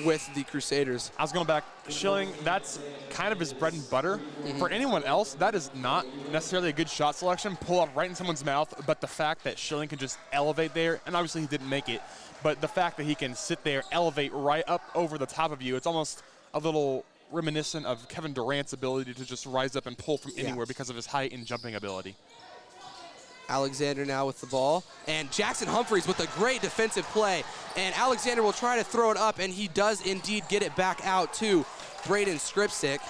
Speaker 1: with the Crusaders.
Speaker 2: I was going back. Schilling, that's kind of his bread and butter. For anyone else, that is not necessarily a good shot selection. Pull up right in someone's mouth, but the fact that Schilling can just elevate there, and obviously he didn't make it, but the fact that he can sit there, elevate right up over the top of you, it's almost a little reminiscent of Kevin Durant's ability to just rise up and pull from anywhere because of his height and jumping ability.
Speaker 1: Alexander now with the ball, and Jackson Humphreys with a great defensive play, and Alexander will try to throw it up, and he does indeed get it back out to Braden Skripsic.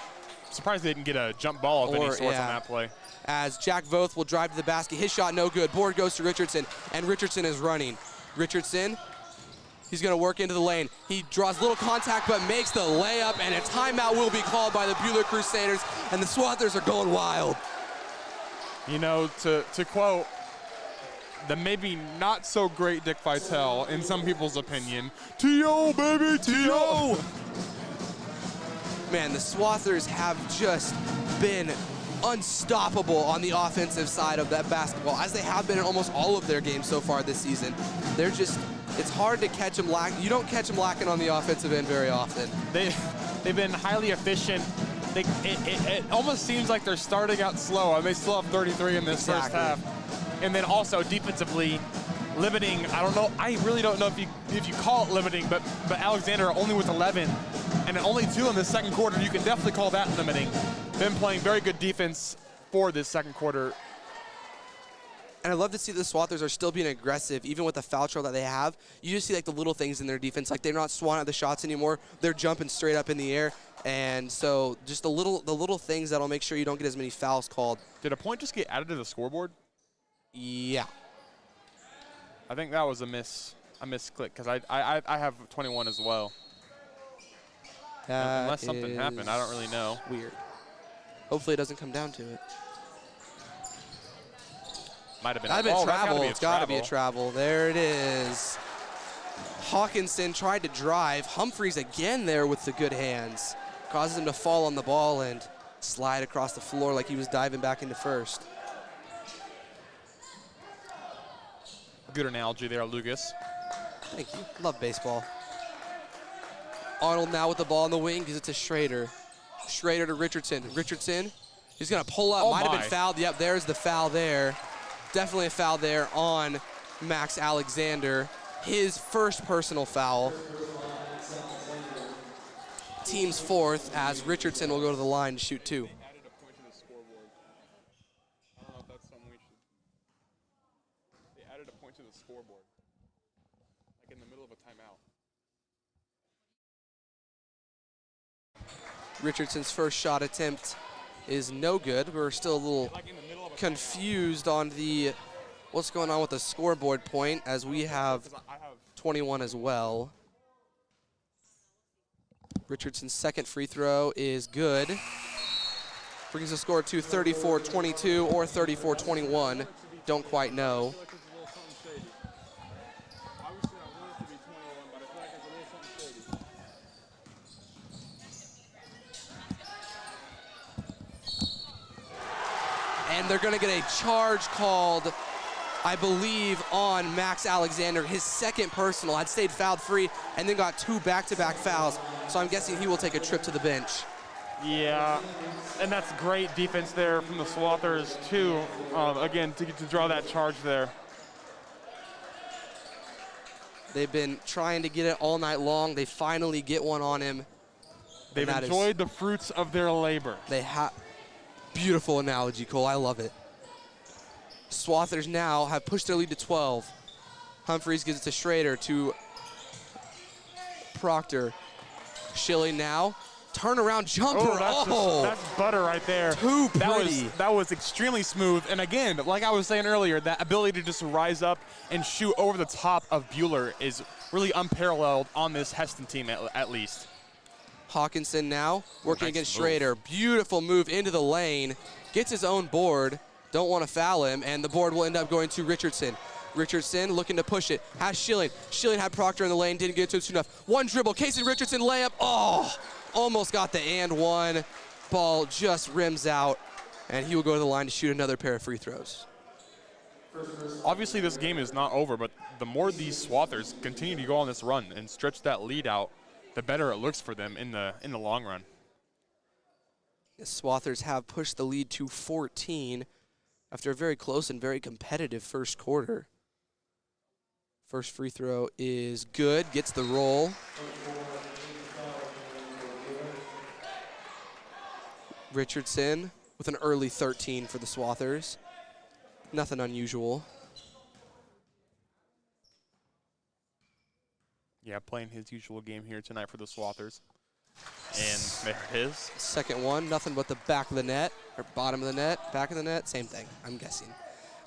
Speaker 2: Surprised they didn't get a jump ball of any sort on that play.
Speaker 1: As Jack Voth will drive to the basket. His shot no good. Board goes to Richardson, and Richardson is running. Richardson, he's going to work into the lane. He draws little contact but makes the layup, and a timeout will be called by the Buhler Crusaders, and the Swathers are going wild.
Speaker 2: You know, to quote the maybe not so great Dick Vitale, in some people's opinion, T.O. baby, T.O.
Speaker 1: Man, the Swathers have just been unstoppable on the offensive side of that basketball, as they have been in almost all of their games so far this season. They're just, it's hard to catch them lacking. You don't catch them lacking on the offensive end very often.
Speaker 2: They've been highly efficient. It almost seems like they're starting out slow, and they still have 33 in this first half. And then also defensively, limiting, I don't know, I really don't know if you call it limiting, but Alexander only with 11, and only 2 in the second quarter. You can definitely call that limiting. Been playing very good defense for this second quarter.
Speaker 1: And I love to see the Swathers are still being aggressive, even with the foul trouble that they have. You just see like the little things in their defense, like they're not swatting at the shots anymore. They're jumping straight up in the air. And so just the little things that'll make sure you don't get as many fouls called.
Speaker 2: Did a point just get added to the scoreboard?
Speaker 1: Yeah.
Speaker 2: I think that was a misclick, because I have 21 as well. Unless something happened, I don't really know.
Speaker 1: Weird. Hopefully it doesn't come down to it.
Speaker 2: Might have been
Speaker 1: travel. It's got to be a travel. There it is. Hawkinson tried to drive. Humphreys again there with the good hands. Causes him to fall on the ball and slide across the floor like he was diving back into first.
Speaker 2: Good analogy there, Lucas.
Speaker 1: Thank you. Love baseball. Arnold now with the ball on the wing, gives it to Schrader. Schrader to Richardson. Richardson, he's going to pull up. Might have been fouled. Yep, there's the foul there. Definitely a foul there on Max Alexander. His first personal foul. Team's fourth, as Richardson will go to the line to shoot 2.
Speaker 2: They added a point to the scoreboard. I don't know if that's something we should. They added a point to the scoreboard, like in the middle of a timeout.
Speaker 1: Richardson's first shot attempt is no good. We're still a little confused on the what's going on with the scoreboard point, as we have 21 as well. Richardson's second free throw is good. Brings the score to 34-22 or 34-21. Don't quite know. And they're going to get a charge called, I believe, on Max Alexander. His second personal. Had stayed fouled free and then got 2 back-to-back fouls. So I'm guessing he will take a trip to the bench.
Speaker 2: Yeah, and that's great defense there from the Swathers, too, again, to draw that charge there.
Speaker 1: They've been trying to get it all night long. They finally get one on him.
Speaker 2: They've enjoyed the fruits of their labor.
Speaker 1: They have. Beautiful analogy, Cole. I love it. Swathers now have pushed their lead to 12. Humphreys gives it to Schrader, to Proctor. Schilling now. Turnaround jumper.
Speaker 2: That's butter right there.
Speaker 1: Too pretty.
Speaker 2: That was extremely smooth. And again, like I was saying earlier, that ability to just rise up and shoot over the top of Buhler is really unparalleled on this Hesston team, at least.
Speaker 1: Hawkinson now working
Speaker 2: Nice
Speaker 1: against
Speaker 2: move.
Speaker 1: Schrader. Beautiful move into the lane. Gets his own board. Don't want to foul him, and the board will end up going to Richardson. Richardson looking to push it. Has Schilling. Schilling had Proctor in the lane. Didn't get to it soon enough. One dribble. Casey Richardson layup. Oh! Almost got the and one. Ball just rims out, and he will go to the line to shoot another pair of free throws.
Speaker 2: Obviously, this game is not over, but the more these Swathers continue to go on this run and stretch that lead out, the better it looks for them in the long run.
Speaker 1: The Swathers have pushed the lead to 14 after a very close and very competitive first quarter. First free throw is good, gets the roll. Richardson with an early 13 for the Swathers. Nothing unusual.
Speaker 2: Yeah, playing his usual game here tonight for the Swathers. And there it is.
Speaker 1: Second one, nothing but the back of the net, or bottom of the net, back of the net, same thing, I'm guessing.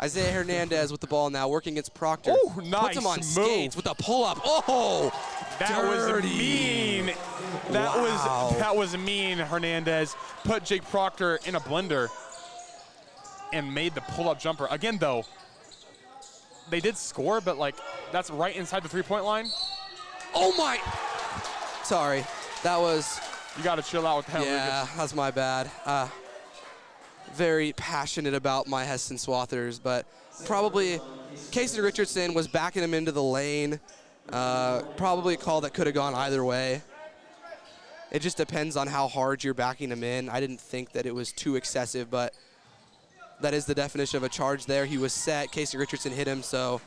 Speaker 1: Isaiah Hernandez with the ball now, working against Proctor.
Speaker 2: Oh, nice
Speaker 1: Puts him on
Speaker 2: move.
Speaker 1: skates with a pull-up. Oh,
Speaker 2: That
Speaker 1: dirty.
Speaker 2: was mean. That was mean. Hernandez put Jake Proctor in a blender and made the pull-up jumper. Again, though, they did score, but like that's right inside the three-point line.
Speaker 1: Oh my! Sorry, that was.
Speaker 2: You got to chill out with that.
Speaker 1: Yeah, that's my bad. Very passionate about my Hesston Swathers, but probably Casey Richardson was backing him into the lane. Probably a call that could have gone either way. It just depends on how hard you're backing him in. I didn't think that it was too excessive, but that is the definition of a charge there. He was set. Casey Richardson hit him, so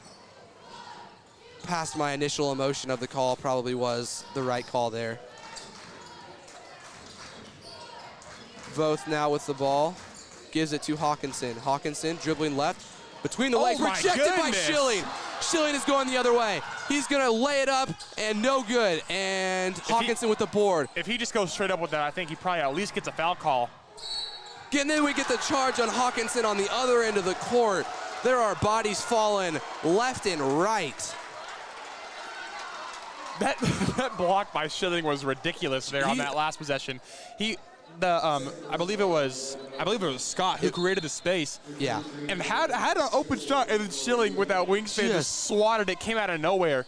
Speaker 1: past my initial emotion of the call, probably was the right call there. Voth now with the ball. Gives it to Hawkinson. Hawkinson dribbling left between the legs. Rejected by Schilling. Schilling is going the other way. He's going to lay it up and no good. And Hawkinson with the board.
Speaker 2: If he just goes straight up with that, I think he probably at least gets a foul call.
Speaker 1: And then we get the charge on Hawkinson on the other end of the court. There are bodies falling left and right.
Speaker 2: That block by Schilling was ridiculous there on that last possession. I believe it was Scott who created the space.
Speaker 1: Yeah.
Speaker 2: And had an open shot, and then Schilling with that wingspan just swatted it, came out of nowhere.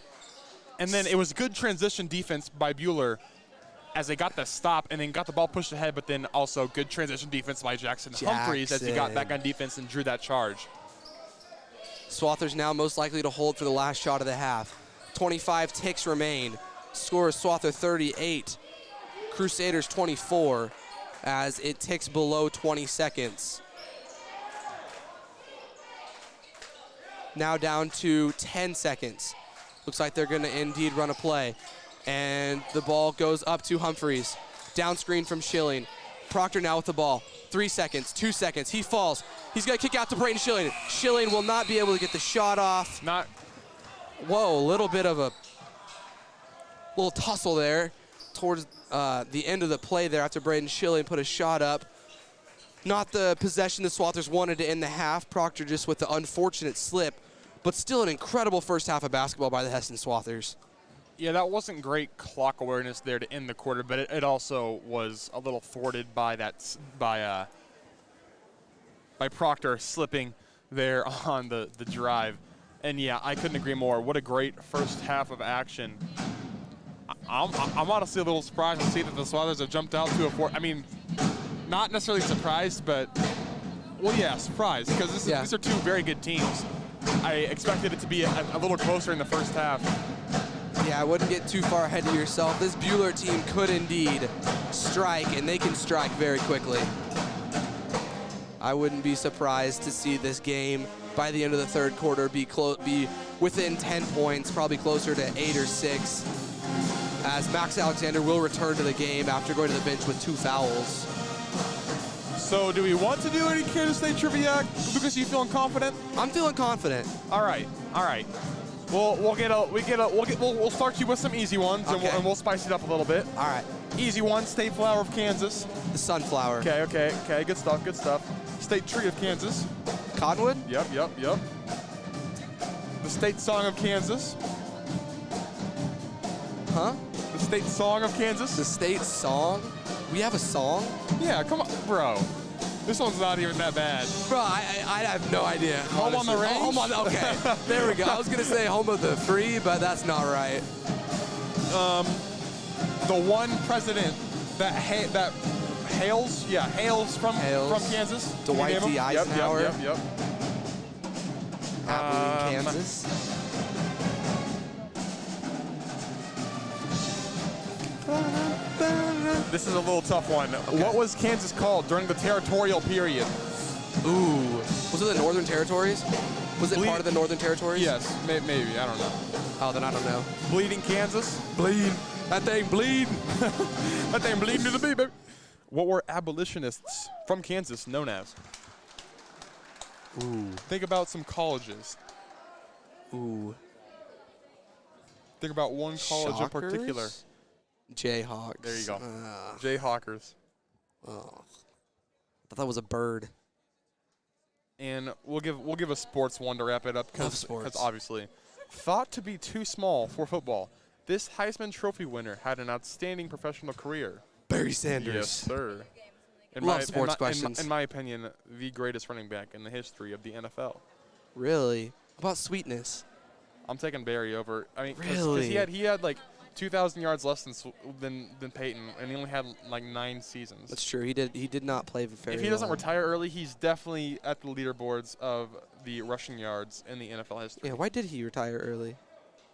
Speaker 2: And then it was good transition defense by Buhler as they got the stop and then got the ball pushed ahead, but then also good transition defense by Jackson Humphreys as he got back on defense and drew that charge.
Speaker 1: Swathers now most likely to hold for the last shot of the half. 25 ticks remain. Score is Swather 38, Crusaders 24. As it ticks below 20 seconds. Now down to 10 seconds. Looks like they're going to indeed run a play. And the ball goes up to Humphreys. Down screen from Schilling. Proctor now with the ball. 3 seconds, 2 seconds. He falls. He's going to kick out to Brayden Schilling. Schilling will not be able to get the shot off. Whoa, a little bit of a little tussle there towards the end of the play there after Brayden Schilling put a shot up. Not the possession the Swathers wanted to end the half. Proctor just with the unfortunate slip, but still an incredible first half of basketball by the Hesston Swathers.
Speaker 2: Yeah, that wasn't great clock awareness there to end the quarter, but it also was a little thwarted by by Proctor slipping there on the drive. And yeah, I couldn't agree more. What a great first half of action. I'm honestly a little surprised to see that the Swathers have jumped out to a 4. I mean, not necessarily surprised, but, well, yeah, surprised, because these are two very good teams. I expected it to be a little closer in the first half.
Speaker 1: Yeah, I wouldn't get too far ahead of yourself. This Buhler team could indeed strike, and they can strike very quickly. I wouldn't be surprised to see this game by the end of the third quarter be within 10 points, probably closer to 8 or 6. As Max Alexander will return to the game after going to the bench with 2 fouls.
Speaker 2: So do we want to do any Kansas State trivia? Lucas, you feeling confident?
Speaker 1: I'm feeling confident.
Speaker 2: All right. We'll start you with some easy ones,
Speaker 1: Okay.
Speaker 2: and we'll spice it up a little bit.
Speaker 1: All right.
Speaker 2: Easy one, state flower of Kansas.
Speaker 1: The sunflower.
Speaker 2: Okay. Good stuff. State tree of Kansas.
Speaker 1: Cottonwood?
Speaker 2: Yep. The state song of Kansas.
Speaker 1: Huh?
Speaker 2: The state song of Kansas.
Speaker 1: The state song? We have a song?
Speaker 2: Yeah, come on, bro. This one's not even that bad.
Speaker 1: Bro, I have no idea.
Speaker 2: Home on the
Speaker 1: honestly.
Speaker 2: Range?
Speaker 1: Home on the, okay. There we go. I was going to say home of the free, but that's not right.
Speaker 2: The one president that hails from Kansas.
Speaker 1: Dwight D. Eisenhower.
Speaker 2: Yep.
Speaker 1: Abilene, Kansas.
Speaker 2: This is a little tough one.
Speaker 1: Okay.
Speaker 2: What was Kansas called during the territorial period?
Speaker 1: Ooh. Was it the Northern Territories? Was it part of the Northern Territories?
Speaker 2: Yes, maybe. I don't know.
Speaker 1: Oh, then I don't know.
Speaker 2: Bleeding Kansas?
Speaker 1: Bleed. That thing bleed.
Speaker 2: That thing bleeding to the beat, baby. What were abolitionists from Kansas known as?
Speaker 1: Ooh.
Speaker 2: Think about some colleges.
Speaker 1: Ooh.
Speaker 2: Think about one college in particular.
Speaker 1: Shockers? Jayhawks.
Speaker 2: There you go. Jayhawkers.
Speaker 1: Oh. I thought that was a bird.
Speaker 2: And we'll give a sports one to wrap it up
Speaker 1: Love
Speaker 2: because
Speaker 1: sports.
Speaker 2: obviously thought to be too small for football. This Heisman Trophy winner had an outstanding professional career.
Speaker 1: Barry Sanders.
Speaker 2: Yes, sir.
Speaker 1: Love sports questions.
Speaker 2: In my opinion, the greatest running back in the history of the NFL.
Speaker 1: Really? How about sweetness?
Speaker 2: I'm taking Barry over. I mean,
Speaker 1: Really?
Speaker 2: because he had like 2,000 yards less than Peyton, and he only had like 9 seasons.
Speaker 1: That's true. He did not play very
Speaker 2: If he doesn't
Speaker 1: long.
Speaker 2: retire early, he's definitely at the leaderboards of the rushing yards in the NFL history.
Speaker 1: Yeah, why did he retire early?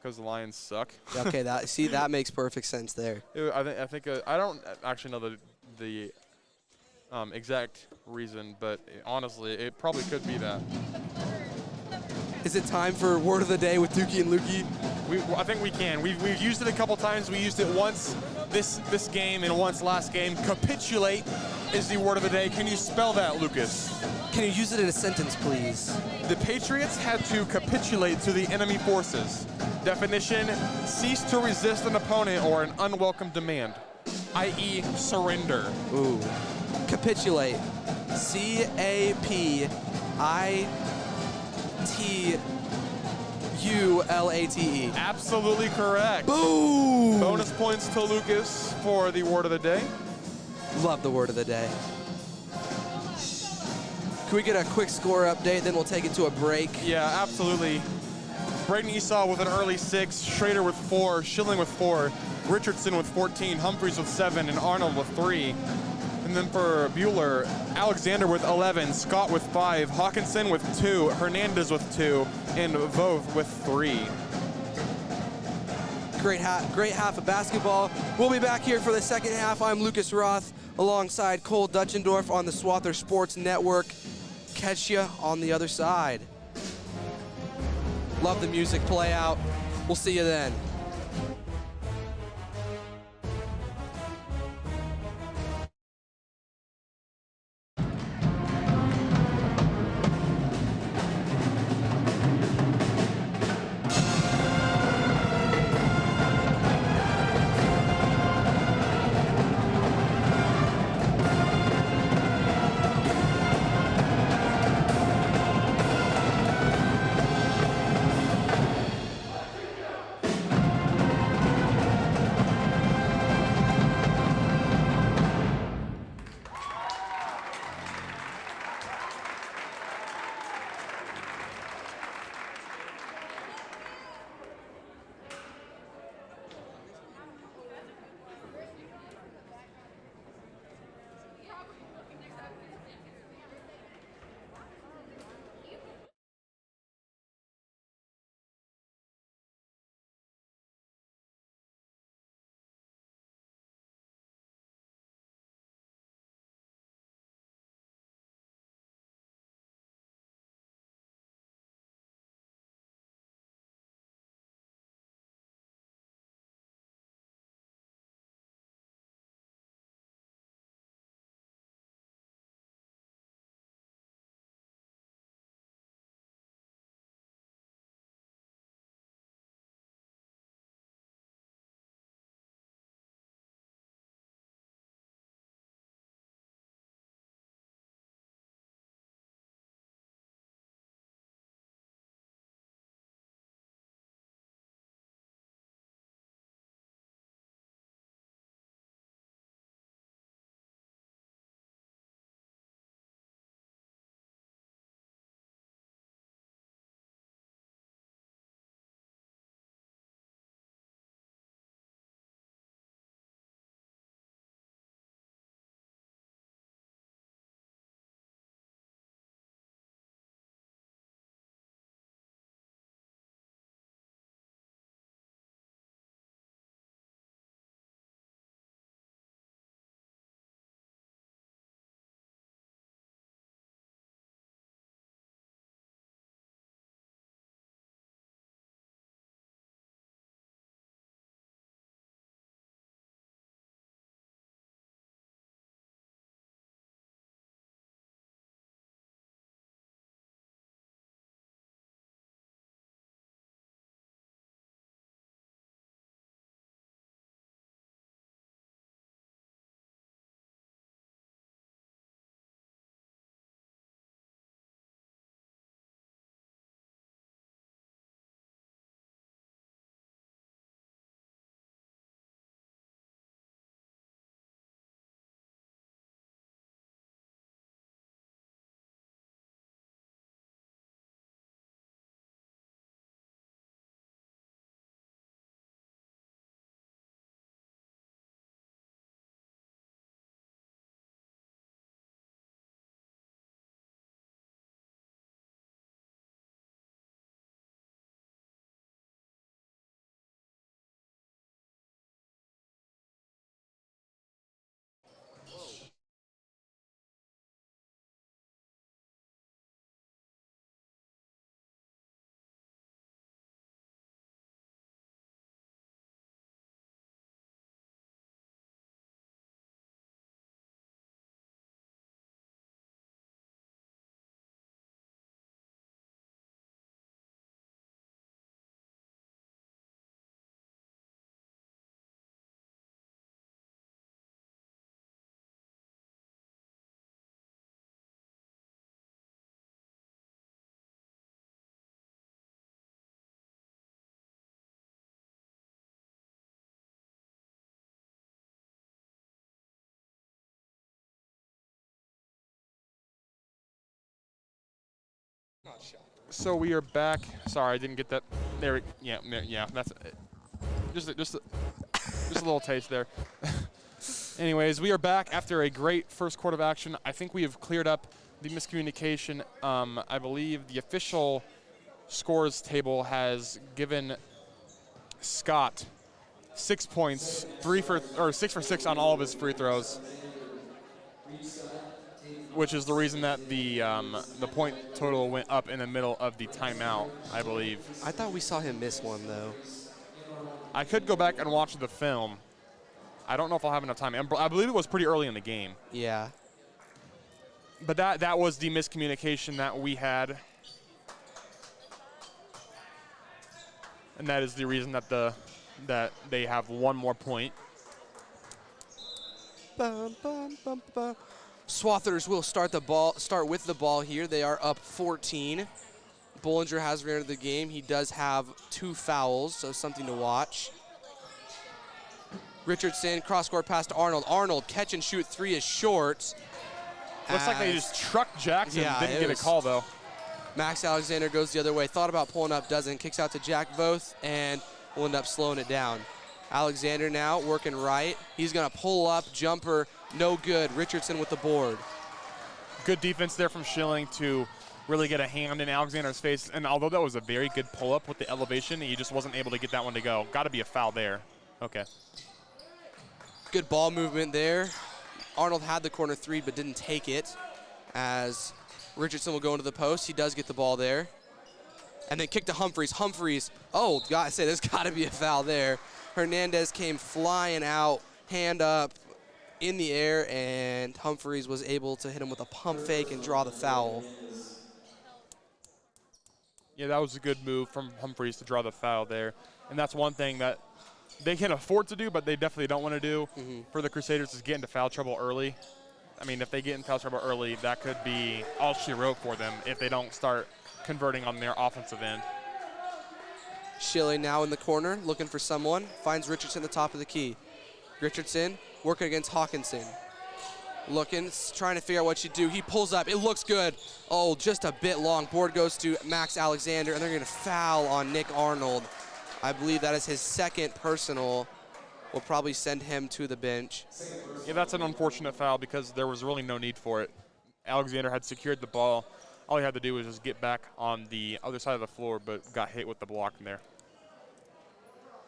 Speaker 2: Because the Lions suck.
Speaker 1: Okay, that makes perfect sense there.
Speaker 2: I think I don't actually know the exact reason, but honestly, it probably could be that.
Speaker 1: Is it time for word of the day with Dookie and Lukey?
Speaker 2: I think we can. We've used it a couple times. We used it once this game and once last game. Capitulate is the word of the day. Can you spell that, Lucas?
Speaker 1: Can you use it in a sentence, please?
Speaker 2: The Patriots had to capitulate to the enemy forces. Definition: cease to resist an opponent or an unwelcome demand, i.e. surrender.
Speaker 1: Ooh. Capitulate. C-A-P-I-T-U-L-A-T-E.
Speaker 2: Absolutely correct.
Speaker 1: Boom!
Speaker 2: Bonus points to Lucas for the word of the day.
Speaker 1: Love the word of the day. Can we get a quick score update, then we'll take it to a break?
Speaker 2: Yeah, absolutely. Braden Esau with an early 6, Schrader with 4, Schilling with 4, Richardson with 14, Humphreys with 7, and Arnold with 3. And then for Buhler, Alexander with 11, Scott with 5, Hawkinson with 2, Hernandez with 2, and Vove with 3.
Speaker 1: Great half of basketball. We'll be back here for the second half. I'm Lucas Roth alongside Cole Dutchendorf on the Swather Sports Network. Catch you on the other side. Love the music. Play out. We'll see you then.
Speaker 2: So we are back. Sorry, I didn't get that. There, yeah. That's it. Just a little taste there. Anyways, we are back after a great first quarter of action. I think we have cleared up the miscommunication. I believe the official scores table has given Scott 6 points, 6 for 6 on all of his free throws, which is the reason that the point total went up in the middle of the timeout, I believe.
Speaker 1: I thought we saw him miss one, though.
Speaker 2: I could go back and watch the film. I don't know if I'll have enough time. I believe it was pretty early in the game.
Speaker 1: Yeah.
Speaker 2: But that was the miscommunication that we had. And that is the reason that they have one more point.
Speaker 1: Bum, bum, bum, bum. Swathers will start with the ball here. They are up 14. Buhler has re-entered the game. He does have 2 fouls, so something to watch. Richardson, cross-court pass to Arnold. Arnold, catch and shoot 3 is short.
Speaker 2: Looks like they just trucked Jackson.
Speaker 1: Yeah,
Speaker 2: didn't get a call, though.
Speaker 1: Max Alexander goes the other way. Thought about pulling up, doesn't. Kicks out to Jack Voth, and will end up slowing it down. Alexander now working right. He's going to pull up, jumper, no good. Richardson with the board.
Speaker 2: Good defense there from Schilling to really get a hand in Alexander's face. And although that was a very good pull-up with the elevation, he just wasn't able to get that one to go. Got to be a foul there. Okay.
Speaker 1: Good ball movement there. Arnold had the corner 3 but didn't take it, as Richardson will go into the post. He does get the ball there. And then kick to Humphreys. Humphreys, oh, gotta say, there's got to be a foul there. Hernandez came flying out, hand up in the air, and Humphreys was able to hit him with a pump fake and draw the foul.
Speaker 2: Yeah, that was a good move from Humphreys to draw the foul there. And that's one thing that they can afford to do, but they definitely don't want to do for the Crusaders, is get into foul trouble early. I mean, if they get in foul trouble early, that could be all she wrote for them if they don't start converting on their offensive end.
Speaker 1: Schilling now in the corner, looking for someone. Finds Richardson at the top of the key. Richardson working against Hawkinson. Looking, trying to figure out what to do. He pulls up. It looks good. Oh, just a bit long. Board goes to Max Alexander, and they're going to foul on Nick Arnold. I believe that is his 2nd personal. Will probably send him to the bench.
Speaker 2: Yeah, that's an unfortunate foul because there was really no need for it. Alexander had secured the ball. All he had to do was just get back on the other side of the floor, but got hit with the block in there.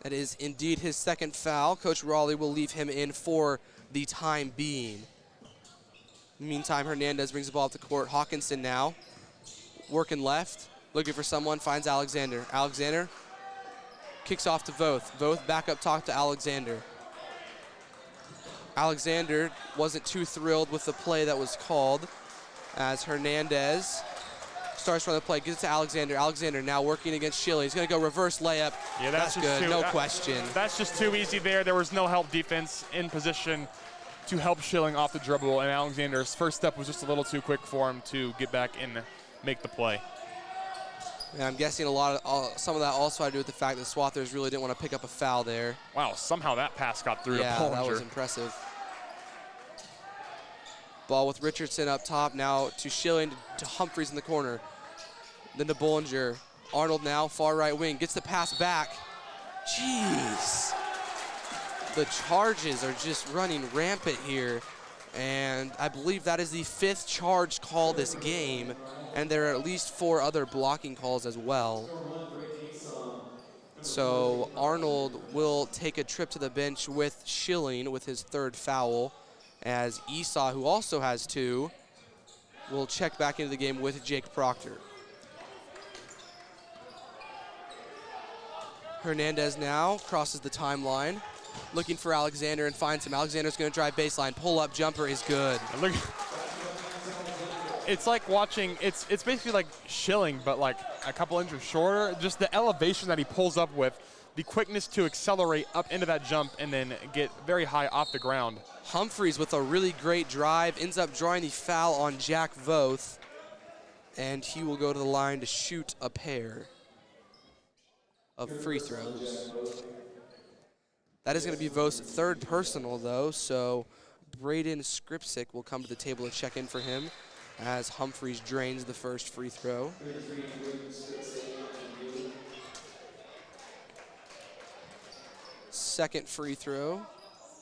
Speaker 1: That is indeed his 2nd foul. Coach Raleigh will leave him in for the time being. Meantime, Hernandez brings the ball up the court. Hawkinson now working left, looking for someone, finds Alexander. Alexander kicks off to Voth. Voth back up top to Alexander. Alexander wasn't too thrilled with the play that was called, as Hernandez starts running the play, gives it to Alexander. Alexander now working against Schilling. He's going to go reverse layup.
Speaker 2: Yeah,
Speaker 1: that's good, no question.
Speaker 2: That's just too easy there. There was no help defense in position to help Schilling off the dribble, and Alexander's first step was just a little too quick for him to get back and make the play.
Speaker 1: And I'm guessing some of that also had to do with the fact that Swathers really didn't want to pick up a foul there.
Speaker 2: Wow, somehow that pass got through to Buhler.
Speaker 1: Yeah, that was impressive. Ball with Richardson up top, now to Schilling, to Humphreys in the corner. Then to Buhler. Arnold now, far right wing, gets the pass back. Jeez. The charges are just running rampant here. And I believe that is the 5th charge call this game. And there are at least 4 other blocking calls as well. So Arnold will take a trip to the bench with Schilling with his 3rd foul, as Esau, who also has 2, will check back into the game with Jake Proctor. Hernandez now crosses the timeline, looking for Alexander and finds him. Alexander's going to drive baseline. Pull-up jumper is good.
Speaker 2: Look, it's like watching, it's basically like Schilling, but like a couple inches shorter. Just the elevation that he pulls up with, the quickness to accelerate up into that jump and then get very high off the ground.
Speaker 1: Humphreys with a really great drive, ends up drawing the foul on Jack Voth, and he will go to the line to shoot a pair of free throws. That is going to be Voth's 3rd personal, though, so Braden Skripsic will come to the table and check in for him. as Humphreys drains the first free throw. Second free throw.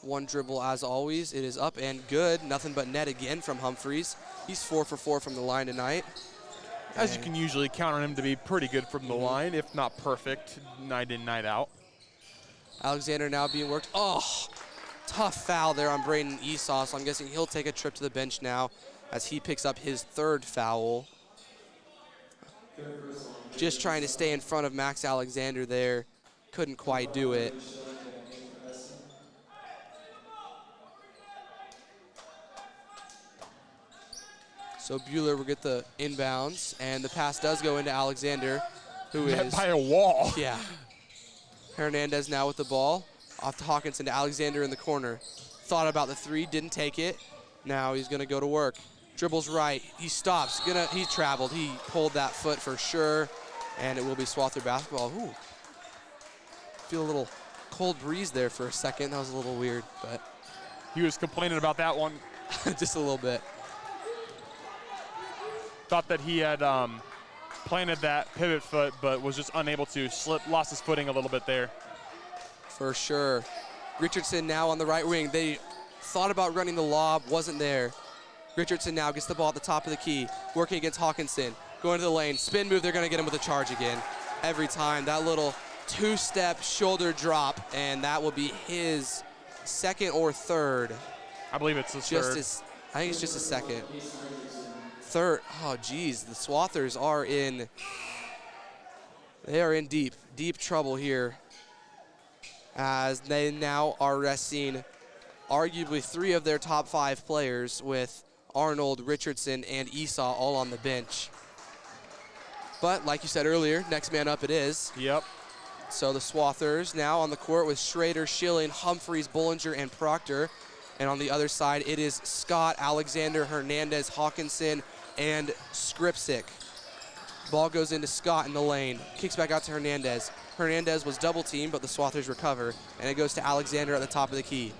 Speaker 1: One dribble as always. It is up and good. Nothing but net again from Humphreys. He's 4 for 4 from the line tonight.
Speaker 2: As you can usually count on him to be pretty good from the line, if not perfect, night in, night out.
Speaker 1: Alexander now being worked. Oh, tough foul there on Braden Esau, so I'm guessing he'll take a trip to the bench now as he picks up his third foul. Just trying to stay in front of Max Alexander there. Couldn't quite do it. So Buhler will get the inbounds, and the pass does go into Alexander, who
Speaker 2: Met
Speaker 1: is
Speaker 2: by a wall.
Speaker 1: Yeah. Hernandez now with the ball. Off to Hawkinson to Alexander in the corner. Thought about the three, didn't take it. Now he's gonna go to work. Dribbles right, he stops, he traveled. He pulled that foot for sure, and it will be Swather basketball. Ooh. Feel a little cold breeze there for a second. That was a little weird, but.
Speaker 2: He was complaining about that one.
Speaker 1: Just a little bit.
Speaker 2: Thought that he had planted that pivot foot, but was just unable to. Lost his footing a little bit there.
Speaker 1: For sure. Richardson now on the right wing. They thought about running the lob, wasn't there. Richardson now gets the ball at the top of the key, working against Hawkinson. Going to the lane, spin move, they're gonna get him with a charge again. Every time, that little two-step shoulder drop, and that will be his second or third.
Speaker 2: I believe it's his third.
Speaker 1: I think it's just a second. Third, oh geez, the Swathers are in deep trouble here, as they now are resting arguably 3 of their top 5 players, with Arnold, Richardson, and Esau all on the bench. But like you said earlier, next man up it is.
Speaker 2: Yep.
Speaker 1: So the Swathers now on the court with Schrader, Schilling, Humphreys, Bullinger, and Proctor. And on the other side, it is Scott, Alexander, Hernandez, Hawkinson, and Skripsic. Ball goes into Scott in the lane. Kicks back out to Hernandez. Hernandez was double teamed, but the Swathers recover. And it goes to Alexander at the top of the key.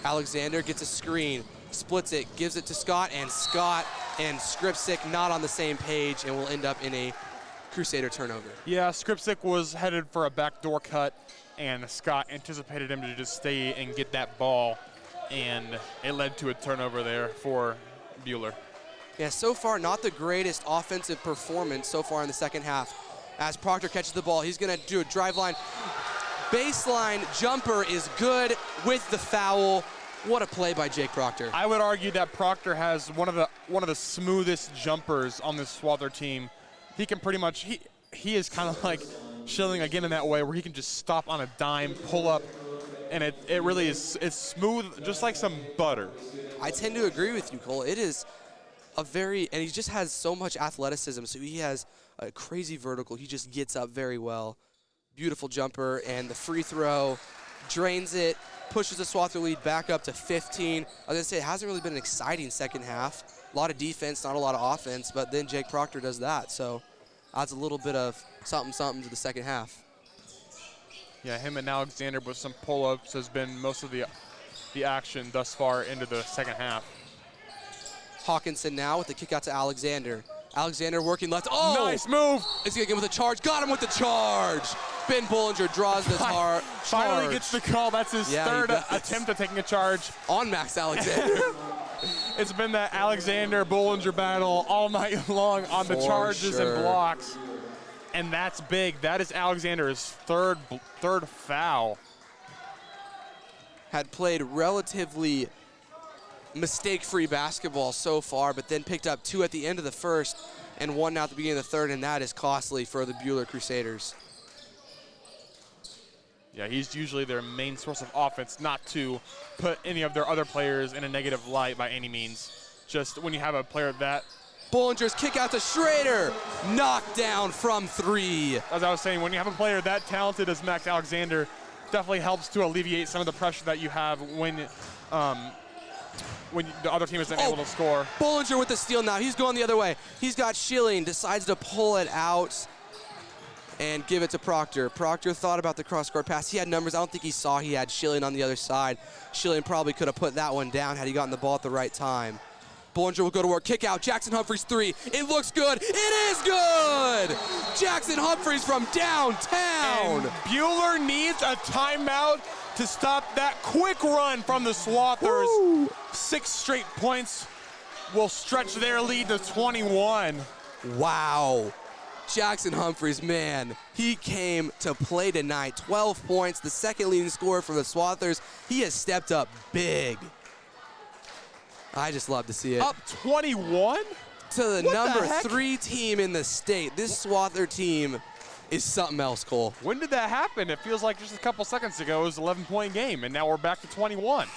Speaker 1: Alexander gets a screen, splits it, gives it to Scott, and Skripsic not on the same page, and will end up in a Crusader turnover.
Speaker 2: Yeah, Skripsic was headed for a backdoor cut, and Scott anticipated him to just stay and get that ball, and it led to a turnover there for Buhler.
Speaker 1: Yeah, so far not the greatest offensive performance so far in the second half. As Proctor catches the ball, he's gonna do a drive line. Baseline jumper is good with the foul. What a play by Jake Proctor.
Speaker 2: I would argue that Proctor has one of the smoothest jumpers on this Swather team. He can pretty much, he is kind of like Schilling again in that way, where he can just stop on a dime, pull up, and it really is, it's smooth, just like some butter.
Speaker 1: I tend to agree with you, Cole. It is and he just has so much athleticism, so he has a crazy vertical. He just gets up very well. Beautiful jumper, and the free throw, drains it, pushes the Swather lead back up to 15. I was gonna say, it hasn't really been an exciting second half. A lot of defense, not a lot of offense, but then Jake Proctor does that, so adds a little bit of something to the second half.
Speaker 2: Yeah, him and Alexander with some pull-ups has been most of the action thus far into the second half.
Speaker 1: Hawkinson now with the kick out to Alexander. Alexander working left. Oh!
Speaker 2: Nice move!
Speaker 1: He's gonna get with a charge. Got him with the charge! Ben Bullinger draws the charge.
Speaker 2: Finally gets the call. That's his third attempt at taking a charge.
Speaker 1: On Max Alexander.
Speaker 2: It's been that Alexander-Bullinger battle all night long on the charges and blocks. And that's big. That is Alexander's third foul.
Speaker 1: Had played relatively mistake-free basketball so far, but then picked up 2 at the end of the first and 1 now at the beginning of the third, and that is costly for the Buhler Crusaders.
Speaker 2: Yeah, he's usually their main source of offense, not to put any of their other players in a negative light by any means. Just when you have a player that...
Speaker 1: Bullinger's kick out to Schrader, knocked down from 3.
Speaker 2: As I was saying, when you have a player that talented as Max Alexander, definitely helps to alleviate some of the pressure that you have when the other team isn't able to score.
Speaker 1: Bullinger with the steal now. He's going the other way. He's got Schilling, decides to pull it out and give it to Proctor. Proctor thought about the cross-court pass. He had numbers. I don't think he saw he had Schilling on the other side. Schilling probably could have put that one down had he gotten the ball at the right time. Buhler will go to work. Kick out. Jackson Humphreys 3. It looks good. It is good! Jackson Humphreys from downtown.
Speaker 2: And Buhler needs a timeout to stop that quick run from the Swathers. Woo. 6 straight points will stretch their lead to 21.
Speaker 1: Wow. Jackson Humphreys, man, he came to play tonight. 12 points, the second leading scorer for the Swathers. He has stepped up big. I just love to see it.
Speaker 2: Up 21?
Speaker 1: To the number 3 team in the state. This Swather team is something else, Cole.
Speaker 2: When did that happen? It feels like just a couple seconds ago it was an 11-point game, and now we're back to 21.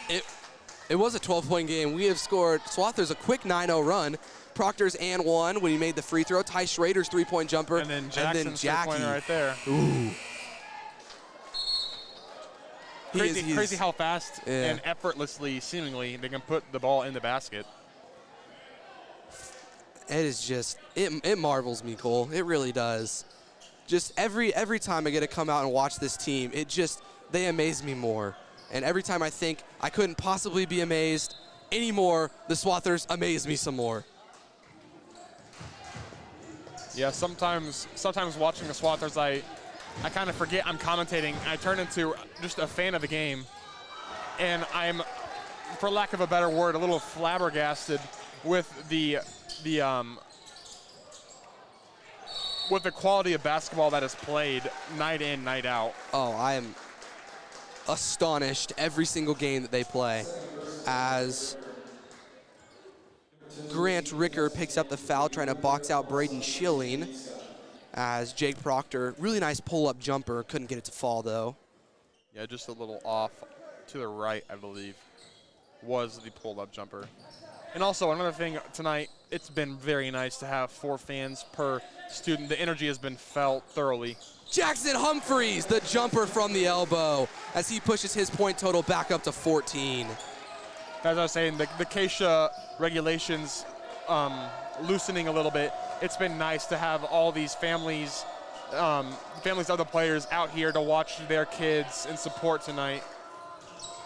Speaker 1: It was a 12-point game. We have scored Swathers a quick 9-0 run. Proctor's and 1 when he made the free throw. Ty Schrader's 3-point jumper.
Speaker 2: And then Jackson's three-pointer right there.
Speaker 1: Ooh.
Speaker 2: Crazy how fast and effortlessly, seemingly, they can put the ball in the basket.
Speaker 1: It is just, it marvels me, Cole. It really does. Just every time I get to come out and watch this team, they amaze me more. And every time I think I couldn't possibly be amazed anymore, the Swathers amaze me some more.
Speaker 2: Yeah, sometimes watching the Swathers, I kind of forget I'm commentating. I turn into just a fan of the game. And I'm, for lack of a better word, a little flabbergasted with the quality of basketball that is played night in, night out.
Speaker 1: Oh, I am astonished every single game that they play as Grant Ricker picks up the foul, trying to box out Braden Schilling, as Jake Proctor, really nice pull-up jumper, couldn't get it to fall though.
Speaker 2: Yeah, just a little off to the right, I believe, was the pull-up jumper. And also another thing tonight, it's been very nice to have 4 fans per student. The energy has been felt thoroughly.
Speaker 1: Jackson Humphreys, the jumper from the elbow, as he pushes his point total back up to 14.
Speaker 2: As I was saying, the Acacia regulations loosening a little bit. It's been nice to have all these families of the players out here to watch their kids and support tonight.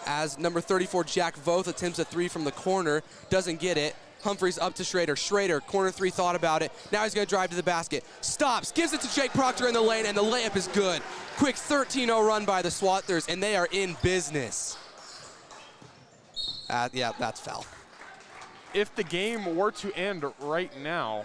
Speaker 1: As number 34, Jack Voth, attempts a 3 from the corner, doesn't get it. Humphreys up to Schrader. Schrader, corner 3, thought about it. Now he's going to drive to the basket. Stops, gives it to Jake Proctor in the lane, and the layup is good. Quick 13-0 run by the Swathers, and they are in business. Yeah, that's foul.
Speaker 2: If the game were to end right now,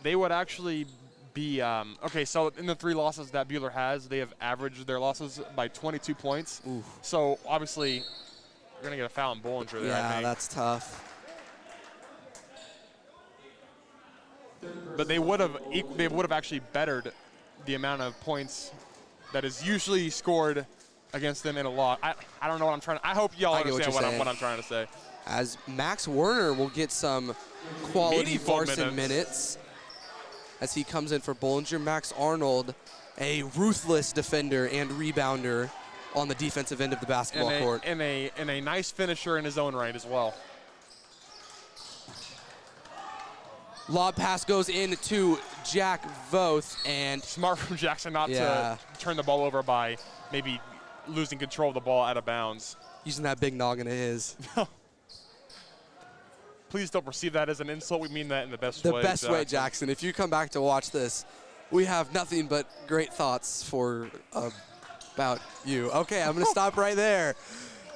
Speaker 2: they would actually be, okay, so in the 3 losses that Buhler has, they have averaged their losses by 22 points.
Speaker 1: Ooh.
Speaker 2: So obviously, you're going to get a foul in Buhler there, I think.
Speaker 1: That's tough.
Speaker 2: But they would have actually bettered the amount of points that is usually scored against them in a lot. I don't know what I'm trying to, I hope y'all understand what I'm trying to say.
Speaker 1: As Max Werner will get some quality varsity minutes as he comes in for Buhler. Max Arnold, a ruthless defender and rebounder on the defensive end of the basketball court.
Speaker 2: And a nice finisher in his own right as well.
Speaker 1: Lob pass goes in to Jack Voth, and
Speaker 2: smart from Jackson not to turn the ball over by maybe losing control of the ball out of bounds.
Speaker 1: Using that big noggin of his.
Speaker 2: Please don't perceive that as an insult. We mean that in the best way.
Speaker 1: The best way, Jackson. If you come back to watch this, we have nothing but great thoughts about you. Okay, I'm going to stop right there.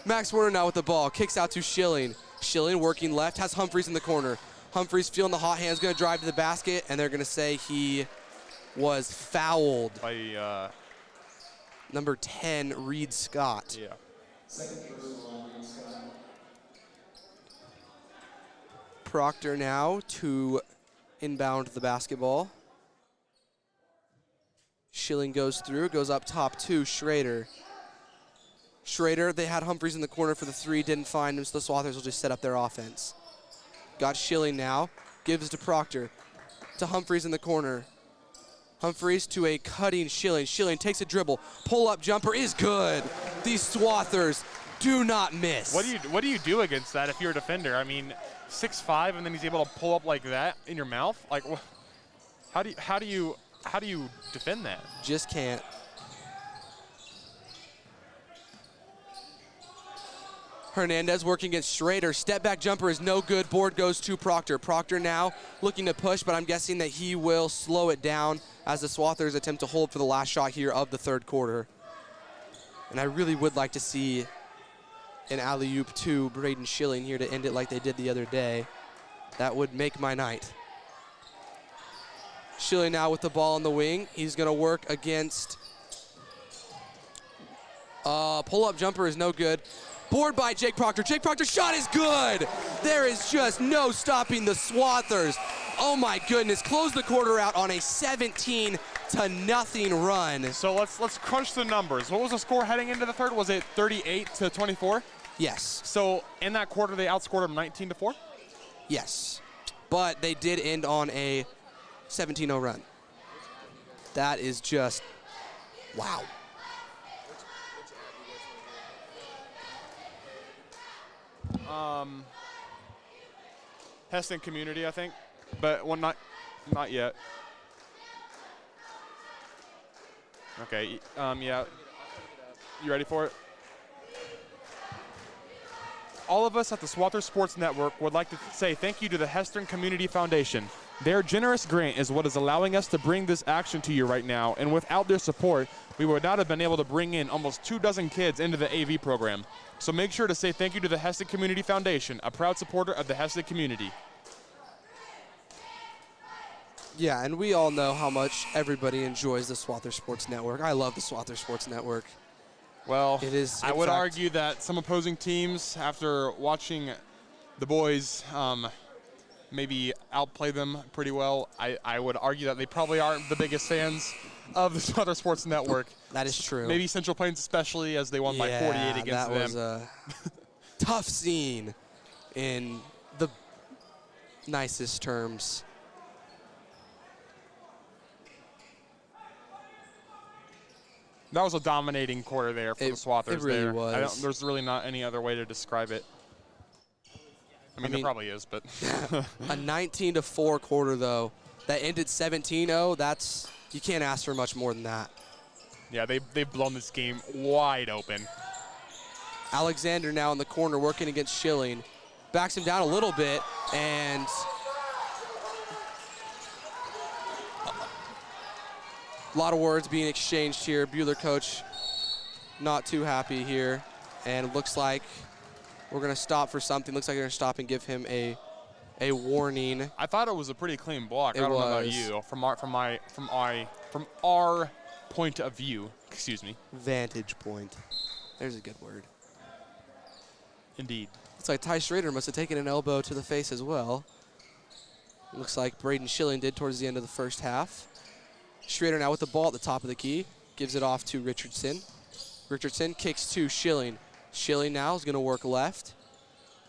Speaker 1: Max Werner now with the ball. Kicks out to Schilling. Schilling working left, has Humphreys in the corner. Humphreys feeling the hot hands, going to drive to the basket, and they're going to say he was fouled.
Speaker 2: By
Speaker 1: number 10, Reed Scott.
Speaker 2: Yeah.
Speaker 1: Proctor now to inbound the basketball. Schilling goes through, goes up top to Schrader. Schrader, they had Humphreys in the corner for the 3, didn't find him, so the Swathers will just set up their offense. Got Schilling now, gives to Proctor, to Humphreys in the corner. Humphreys to a cutting Schilling. Schilling takes a dribble, pull-up jumper is good. These Swathers do not miss.
Speaker 2: What do you do against that if you're a defender? I mean, 6'5", and then he's able to pull up like that in your mouth. Like, how do you defend that?
Speaker 1: Just can't. Hernandez working against Schrader. Step back jumper is no good. Board goes to Proctor. Proctor now looking to push, but I'm guessing that he will slow it down as the Swathers attempt to hold for the last shot here of the third quarter. And I really would like to see an alley-oop to Braden Schilling here to end it like they did the other day. That would make my night. Schilling now with the ball on the wing. He's going to work against pull-up jumper is no good. Board by Jake Proctor. Jake Proctor's shot is good. There is just no stopping the Swathers. Oh my goodness, close the quarter out on a 17-0 run.
Speaker 2: So let's crunch the numbers. What was the score heading into the third? Was it 38-24?
Speaker 1: Yes.
Speaker 2: So in that quarter, they outscored them 19-4?
Speaker 1: Yes. But they did end on a 17-0 run. That is just, wow.
Speaker 2: Hesston Community, I think, but one not yet. Okay, yeah. You ready for it? All of us at the Swather Sports Network would like to say thank you to the Hesston Community Foundation. Their generous grant is what is allowing us to bring this action to you right now, and without their support, we would not have been able to bring in almost 24 kids into the AV program. So make sure to say thank you to the Hesston Community Foundation, a proud supporter of the Hesston community.
Speaker 1: Yeah, and we all know how much everybody enjoys the Swather Sports Network. I love the Swather Sports Network.
Speaker 2: Well,
Speaker 1: it is.
Speaker 2: I would argue that some opposing teams, after watching the boys maybe outplay them pretty well, I would argue that they probably aren't the biggest fans of the Swather Sports Network.
Speaker 1: That is true.
Speaker 2: Maybe Central Plains especially, as they won by 48 against them.
Speaker 1: That was a tough scene in the nicest terms.
Speaker 2: That was a dominating quarter there for the Swathers.
Speaker 1: It really was.
Speaker 2: There's really not any other way to describe it. I mean there probably is, but.
Speaker 1: A 19-4 quarter, though, that ended 17-0, that's, you can't ask for much more than that.
Speaker 2: Yeah, they've blown this game wide open.
Speaker 1: Alexander now in the corner working against Schilling. Backs him down a little bit, and a lot of words being exchanged here. Buhler coach not too happy here, and it looks like we're going to stop for something. Looks like they're going to stop and give him a warning.
Speaker 2: I thought it was a pretty clean block. I don't know about you. From our point of view, excuse me.
Speaker 1: Vantage point. There's a good word.
Speaker 2: Indeed.
Speaker 1: Looks like Ty Schrader must have taken an elbow to the face as well. Looks like Braden Schilling did towards the end of the first half. Schrader now with the ball at the top of the key. Gives it off to Richardson. Richardson kicks to Schilling. Schilling now is going to work left.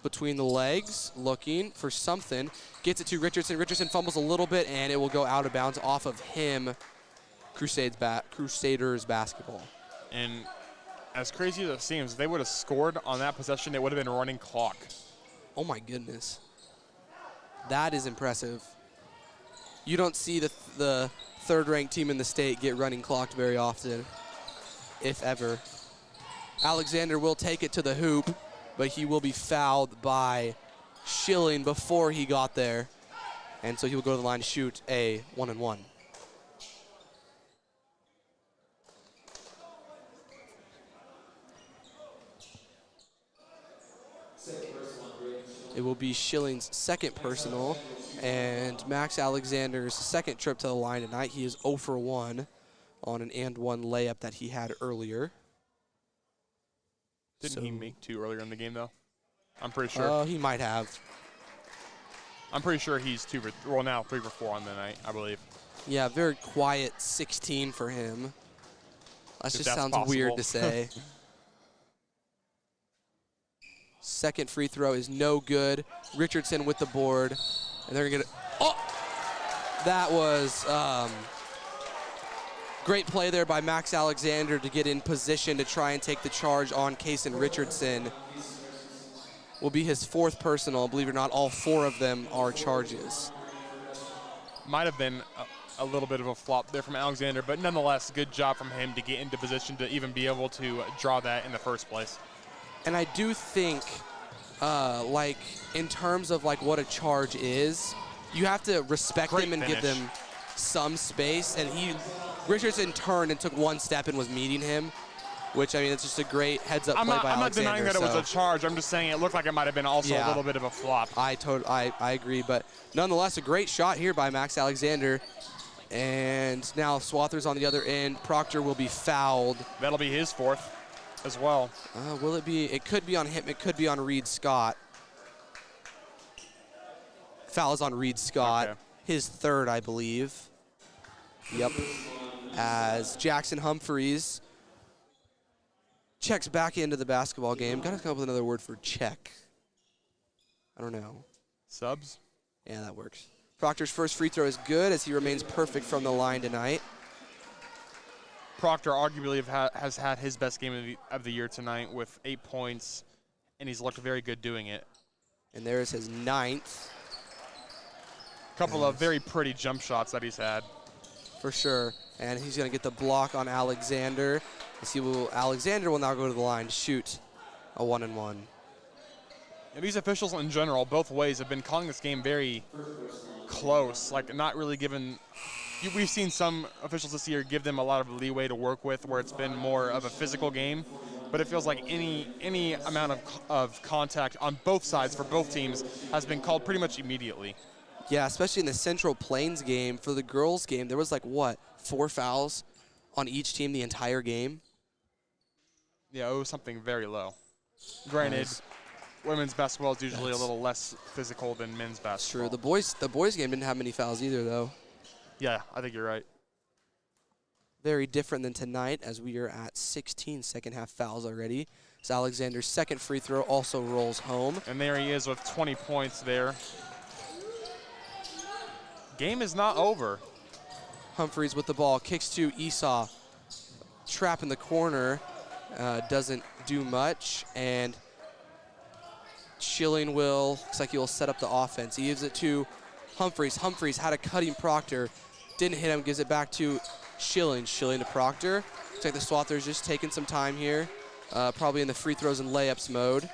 Speaker 1: Between the legs, looking for something. Gets it to Richardson. Richardson fumbles a little bit, and it will go out of bounds off of him. Crusaders basketball.
Speaker 2: And as crazy as it seems, if they would have scored on that possession, it would have been running clock.
Speaker 1: Oh my goodness. That is impressive. You don't see the third-ranked team in the state get running clocked very often, if ever. Alexander will take it to the hoop, but he will be fouled by Schilling before he got there. And so he will go to the line to shoot a 1-and-1. It will be Schilling's second personal, and Max Alexander's second trip to the line tonight. He is 0 for 1 on an and-one layup that he had earlier.
Speaker 2: Didn't he make 2 earlier in the game, though? I'm pretty sure.
Speaker 1: Oh, he might have.
Speaker 2: I'm pretty sure he's 3 for 4 on the night, I believe.
Speaker 1: Yeah, very quiet 16 for him. That just sounds weird to say. Second free throw is no good. Richardson with the board. And they're going to get it. Oh! That was great play there by Max Alexander to get in position to try and take the charge on Kason Richardson. Will be his 4th personal. Believe it or not, all 4 of them are charges.
Speaker 2: Might have been a little bit of a flop there from Alexander, but nonetheless, good job from him to get into position to even be able to draw that in the first place.
Speaker 1: And I do think, like, in terms of, like, what a charge is, you have to respect them and give them some space. And Richardson turned and took one step and was meeting him, which, I mean, it's just a great heads-up play by Alexander.
Speaker 2: I'm not denying that it was a charge. I'm just saying it looked like it might have been also a little bit of a flop.
Speaker 1: I agree, but nonetheless, a great shot here by Max Alexander. And now Swathers on the other end. Proctor will be fouled.
Speaker 2: That'll be his fourth as well.
Speaker 1: Will it be? It could be on him. It could be on Reed Scott. Foul is on Reed Scott.
Speaker 2: Okay.
Speaker 1: His third, I believe. Yep. As Jackson Humphreys checks back into the basketball game. Got to come up with another word for check. I don't know.
Speaker 2: Subs?
Speaker 1: Yeah, that works. Proctor's first free throw is good as he remains perfect from the line tonight.
Speaker 2: Proctor arguably has had his best game of the year tonight with 8 points, and he's looked very good doing it.
Speaker 1: And there's his ninth.
Speaker 2: Couple of very pretty jump shots that he's had.
Speaker 1: For sure. And he's going to get the block on Alexander. Alexander will now go to the line to shoot a 1-and-1.
Speaker 2: And these officials in general, both ways, have been calling this game very close, like not really given. We've seen some officials this year give them a lot of leeway to work with where it's been more of a physical game, but it feels like any amount of contact on both sides for both teams has been called pretty much immediately.
Speaker 1: Yeah, especially in the Central Plains game. For the girls' game, there was like, what, 4 fouls on each team the entire game?
Speaker 2: Yeah, it was something very low. Granted, women's basketball is usually a little less physical than men's basketball.
Speaker 1: True. The boys' game didn't have many fouls either, though.
Speaker 2: Yeah, I think you're right.
Speaker 1: Very different than tonight, as we are at 16 second-half fouls already. So Alexander's second free throw also rolls home.
Speaker 2: And there he is with 20 points there. Game is not over.
Speaker 1: Humphreys with the ball, kicks to Esau. Trap in the corner, doesn't do much, and Schilling looks like he will set up the offense. He gives it to Humphreys. Humphreys had a cutting Proctor, didn't hit him, gives it back to Schilling. Schilling to Proctor. Looks like the Swathers just taking some time here, probably in the free throws and layups mode.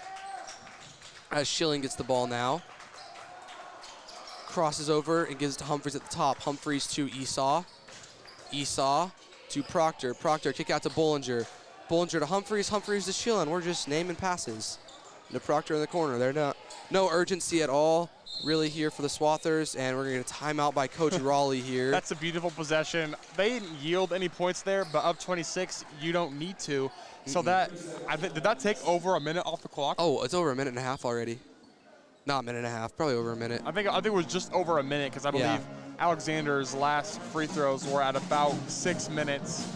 Speaker 1: As Schilling gets the ball now. Crosses over and gives it to Humphreys at the top. Humphreys to Esau. Esau to Proctor. Proctor kick out to Bollinger. Bollinger to Humphreys. Humphreys to Schilling. We're just naming passes. To Proctor in the corner. They're no urgency at all really here for the Swathers, and we're going to get a timeout by Coach Raleigh here.
Speaker 2: That's a beautiful possession. They didn't yield any points there, but up 26, you don't need to. So did that take over a minute off the clock?
Speaker 1: Oh, it's over a minute and a half already. Not a minute and a half, probably over a minute.
Speaker 2: I think it was just over a minute because I believe Alexander's last free throws were at about 6 minutes.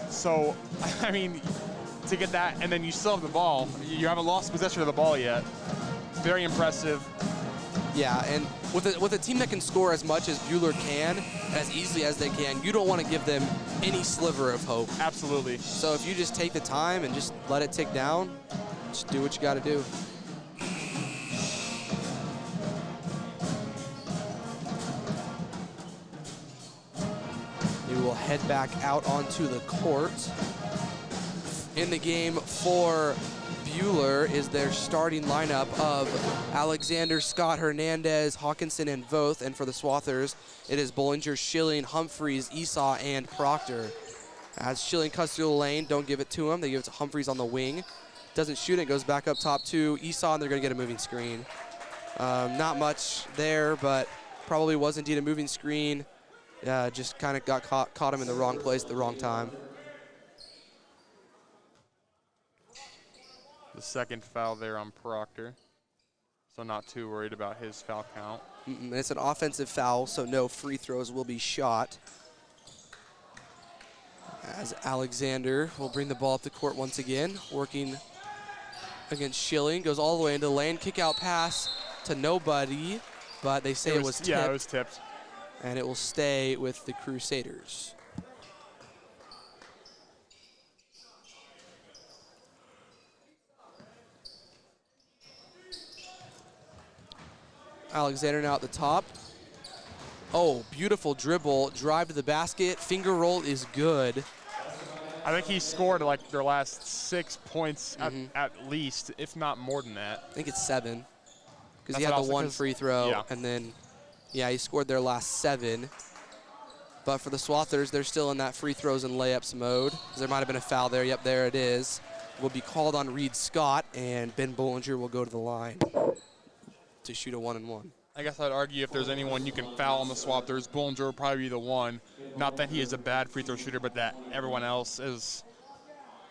Speaker 2: So, I mean, to get that, and then you still have the ball. You haven't lost possession of the ball yet. Very impressive.
Speaker 1: Yeah, and with a team that can score as much as Buhler can, as easily as they can, you don't want to give them any sliver of hope.
Speaker 2: Absolutely.
Speaker 1: So if you just take the time and just let it tick down, just do what you got to do. We will head back out onto the court. In the game for Buhler is their starting lineup of Alexander, Scott, Hernandez, Hawkinson, and Voth. And for the Swathers, it is Bollinger, Schilling, Humphreys, Esau, and Proctor. As Schilling cuts through the lane, don't give it to him. They give it to Humphreys on the wing. Doesn't shoot it, goes back up top to Esau, and they're going to get a moving screen. Not much there, but probably was indeed a moving screen. Just kind of got caught him in the wrong place at the wrong time.
Speaker 2: The second foul there on Proctor. So not too worried about his foul count.
Speaker 1: It's an offensive foul, so no free throws will be shot. As Alexander will bring the ball up the court once again, working against Schilling. Goes all the way into the lane. Kick out pass to nobody, but they say it was tipped.
Speaker 2: Yeah, it was tipped.
Speaker 1: And it will stay with the Crusaders. Alexander now at the top. Oh, beautiful dribble. Drive to the basket. Finger roll is good.
Speaker 2: I think he scored like their last 6 points at least, if not more than that.
Speaker 1: I think it's 7. Because he had the one free throw, and then, yeah, he scored their last 7. But for the Swathers, they're still in that free throws and layups mode. There might have been a foul there. Yep, there it is. Will be called on Reed Scott, and Ben Bollinger will go to the line to shoot a 1-and-1.
Speaker 2: I guess I'd argue if there's anyone you can foul on the Swathers, Bollinger would probably be the one. Not that he is a bad free throw shooter, but that everyone else is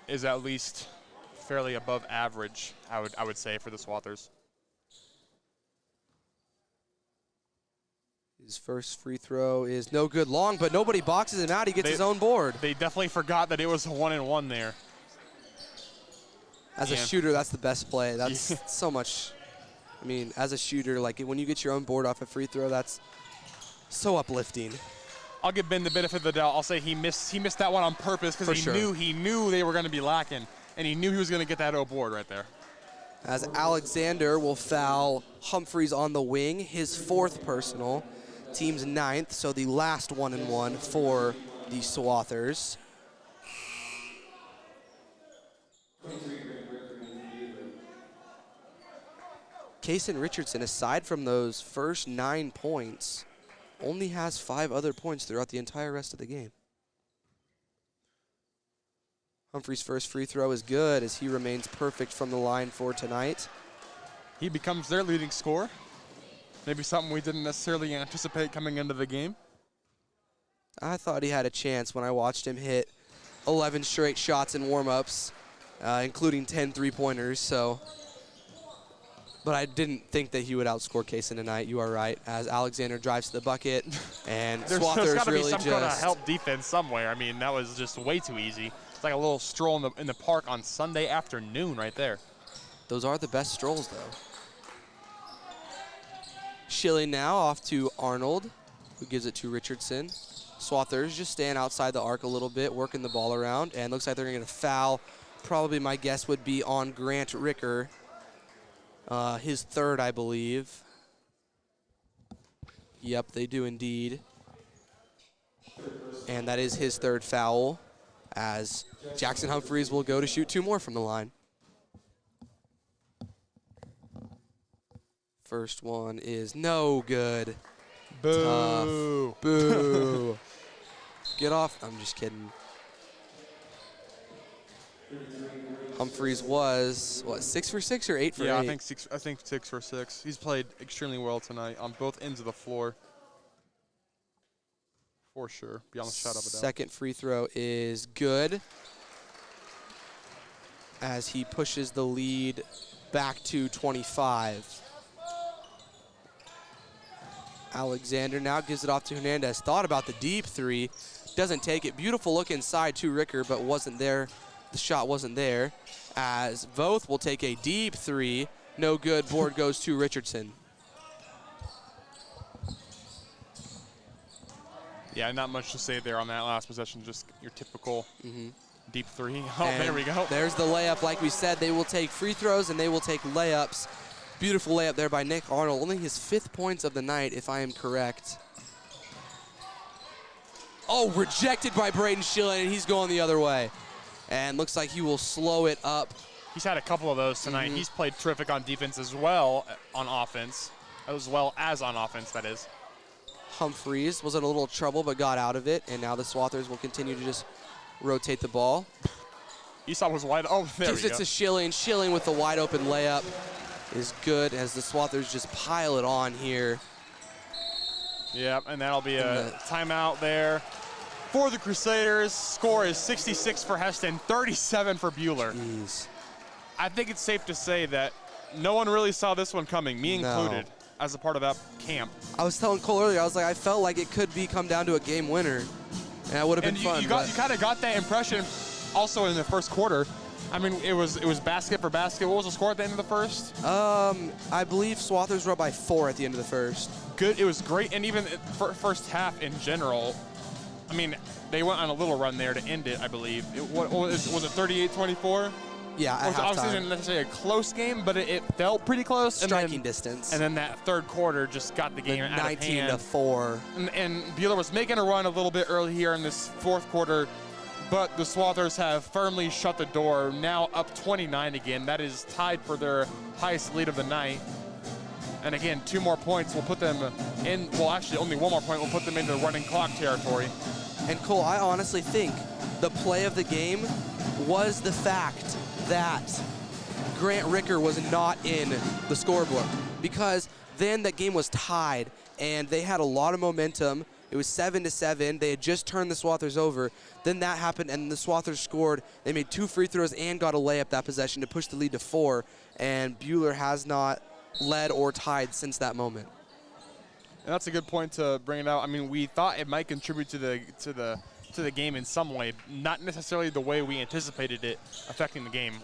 Speaker 2: at least fairly above average, I would say, for the Swathers.
Speaker 1: His first free throw is no good long, but nobody boxes him out. He gets his own board.
Speaker 2: They definitely forgot that it was a 1-and-1 there.
Speaker 1: As a shooter, that's the best play. That's so much. I mean, as a shooter, like when you get your own board off a free throw, that's so uplifting.
Speaker 2: I'll give Ben the benefit of the doubt. I'll say he missed that one on purpose because he knew they were going to be lacking, and he knew he was going to get that board right there.
Speaker 1: As Alexander will foul Humphreys on the wing, his 4th personal. Team's 9th, so the last 1-and-1 for the Swathers. Kaysen Richardson, aside from those first 9 points, only has 5 other points throughout the entire rest of the game. Humphrey's first free throw is good as he remains perfect from the line for tonight.
Speaker 2: He becomes their leading scorer. Maybe something we didn't necessarily anticipate coming into the game.
Speaker 1: I thought he had a chance when I watched him hit 11 straight shots in warm-ups, including 10 three-pointers. But I didn't think that he would outscore Kaysen tonight. You are right. As Alexander drives to the bucket, and
Speaker 2: there's
Speaker 1: Swathers
Speaker 2: got to
Speaker 1: really
Speaker 2: be some kind of help defense somewhere. I mean, that was just way too easy. It's like a little stroll in the park on Sunday afternoon right there.
Speaker 1: Those are the best strolls, though. Schilling now off to Arnold, who gives it to Richardson. Swathers just staying outside the arc a little bit, working the ball around, and looks like they're going to foul. Probably my guess would be on Grant Ricker, his 3rd, I believe. Yep, they do indeed. And that is his 3rd foul, as Jackson Humphreys will go to shoot 2 more from the line. First one is no good.
Speaker 2: Boo.
Speaker 1: Tough. Boo. Get off. I'm just kidding. Humphreys was, what, 6 for 6 or 8 for 8?
Speaker 2: Yeah, I think 6 for 6. He's played extremely well tonight on both ends of the floor. For sure, beyond a shadow of a doubt.
Speaker 1: Second free throw is good, as he pushes the lead back to 25. Alexander now gives it off to Hernandez. Thought about the deep 3. Doesn't take it. Beautiful look inside to Ricker, but wasn't there. The shot wasn't there. As Voth will take a deep 3. No good. Board goes to Richardson.
Speaker 2: Yeah, not much to say there on that last possession. Just your typical deep 3. Oh, and there we go.
Speaker 1: There's the layup. Like we said, they will take free throws and they will take layups. Beautiful layup there by Nick Arnold. Only his 5th points of the night, if I am correct. Oh, rejected by Braden Schilling, and he's going the other way. And looks like he will slow it up.
Speaker 2: He's had a couple of those tonight. He's played terrific on defense as well on offense. That is.
Speaker 1: Humphreys was in a little trouble but got out of it, and now the Swathers will continue to just rotate the ball.
Speaker 2: Esau was wide. Oh, there we go.
Speaker 1: Gives it to Schilling. Schilling with the wide open layup is good as the Swathers just pile it on here.
Speaker 2: Yep, and that'll be a timeout there for the Crusaders. Score is 66 for Hesston, 37 for Buhler.
Speaker 1: Jeez.
Speaker 2: I think it's safe to say that no one really saw this one coming, me included, as a part of that camp.
Speaker 1: I was telling Cole earlier, I was like, I felt like it could come down to a game winner, and that would have been fun.
Speaker 2: You kind of got that impression also in the first quarter. I mean, it was basket for basket. What was the score at the end of the first?
Speaker 1: I believe Swathers were up by 4 at the end of the first.
Speaker 2: Good. It was great, and even first half in general. I mean, they went on a little run there to end it, I believe. Was it 38-24?
Speaker 1: Yeah, at halftime.
Speaker 2: Obviously, not necessarily a close game, but it felt pretty close.
Speaker 1: Striking distance.
Speaker 2: And then that third quarter just got the game out of hand.
Speaker 1: 19-4.
Speaker 2: And Buhler was making a run a little bit early here in this fourth quarter. But the Swathers have firmly shut the door, now up 29 again. That is tied for their highest lead of the night. And again, 2 more points will put them in, well, actually only 1 more point will put them into running clock territory.
Speaker 1: And Cole, I honestly think the play of the game was the fact that Grant Ricker was not in the scoreboard, because then that game was tied and they had a lot of momentum. It was 7-7. They had just turned the Swathers over. Then that happened, and the Swathers scored. They made 2 free throws and got a layup that possession to push the lead to 4. And Buhler has not led or tied since that moment.
Speaker 2: And that's a good point to bring it out. I mean, we thought it might contribute to the game in some way, not necessarily the way we anticipated it affecting the game.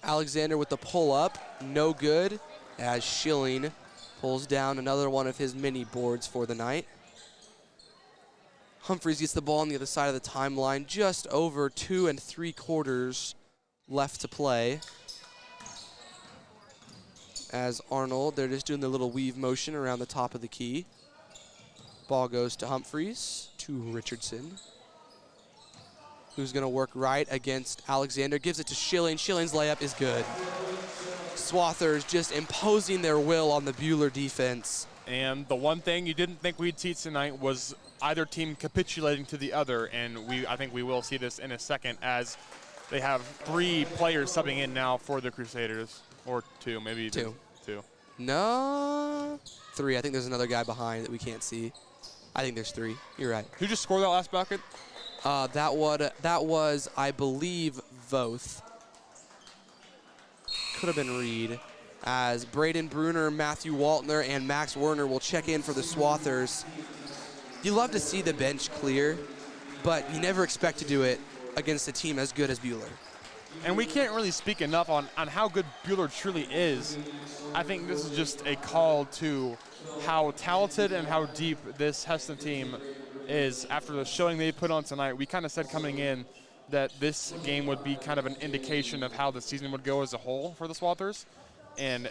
Speaker 1: Alexander with the pull up, no good, as Schilling pulls down another one of his mini boards for the night. Humphreys gets the ball on the other side of the timeline, just over 2 3/4 left to play. As Arnold, they're just doing the little weave motion around the top of the key. Ball goes to Humphreys, to Richardson, who's gonna work right against Alexander, gives it to Schilling. Schilling's layup is good. Swathers just imposing their will on the Buhler defense.
Speaker 2: And the one thing you didn't think we'd see tonight was either team capitulating to the other, and I think we will see this in a second as they have 3 players subbing in now for the Crusaders, or 2, maybe
Speaker 1: 2.
Speaker 2: 2.
Speaker 1: No, 3. I think there's another guy behind that we can't see. I think there's 3. You're right.
Speaker 2: Who just scored that last bucket?
Speaker 1: That was, I believe, Voth. Could have been Reed. As Braden Bruner, Matthew Waltner, and Max Werner will check in for the Swathers. You love to see the bench clear, but you never expect to do it against a team as good as Buhler.
Speaker 2: And we can't really speak enough on how good Buhler truly is. I think this is just a call to how talented and how deep this Hesston team is. After the showing they put on tonight, we kind of said coming in that this game would be kind of an indication of how the season would go as a whole for the Swathers. And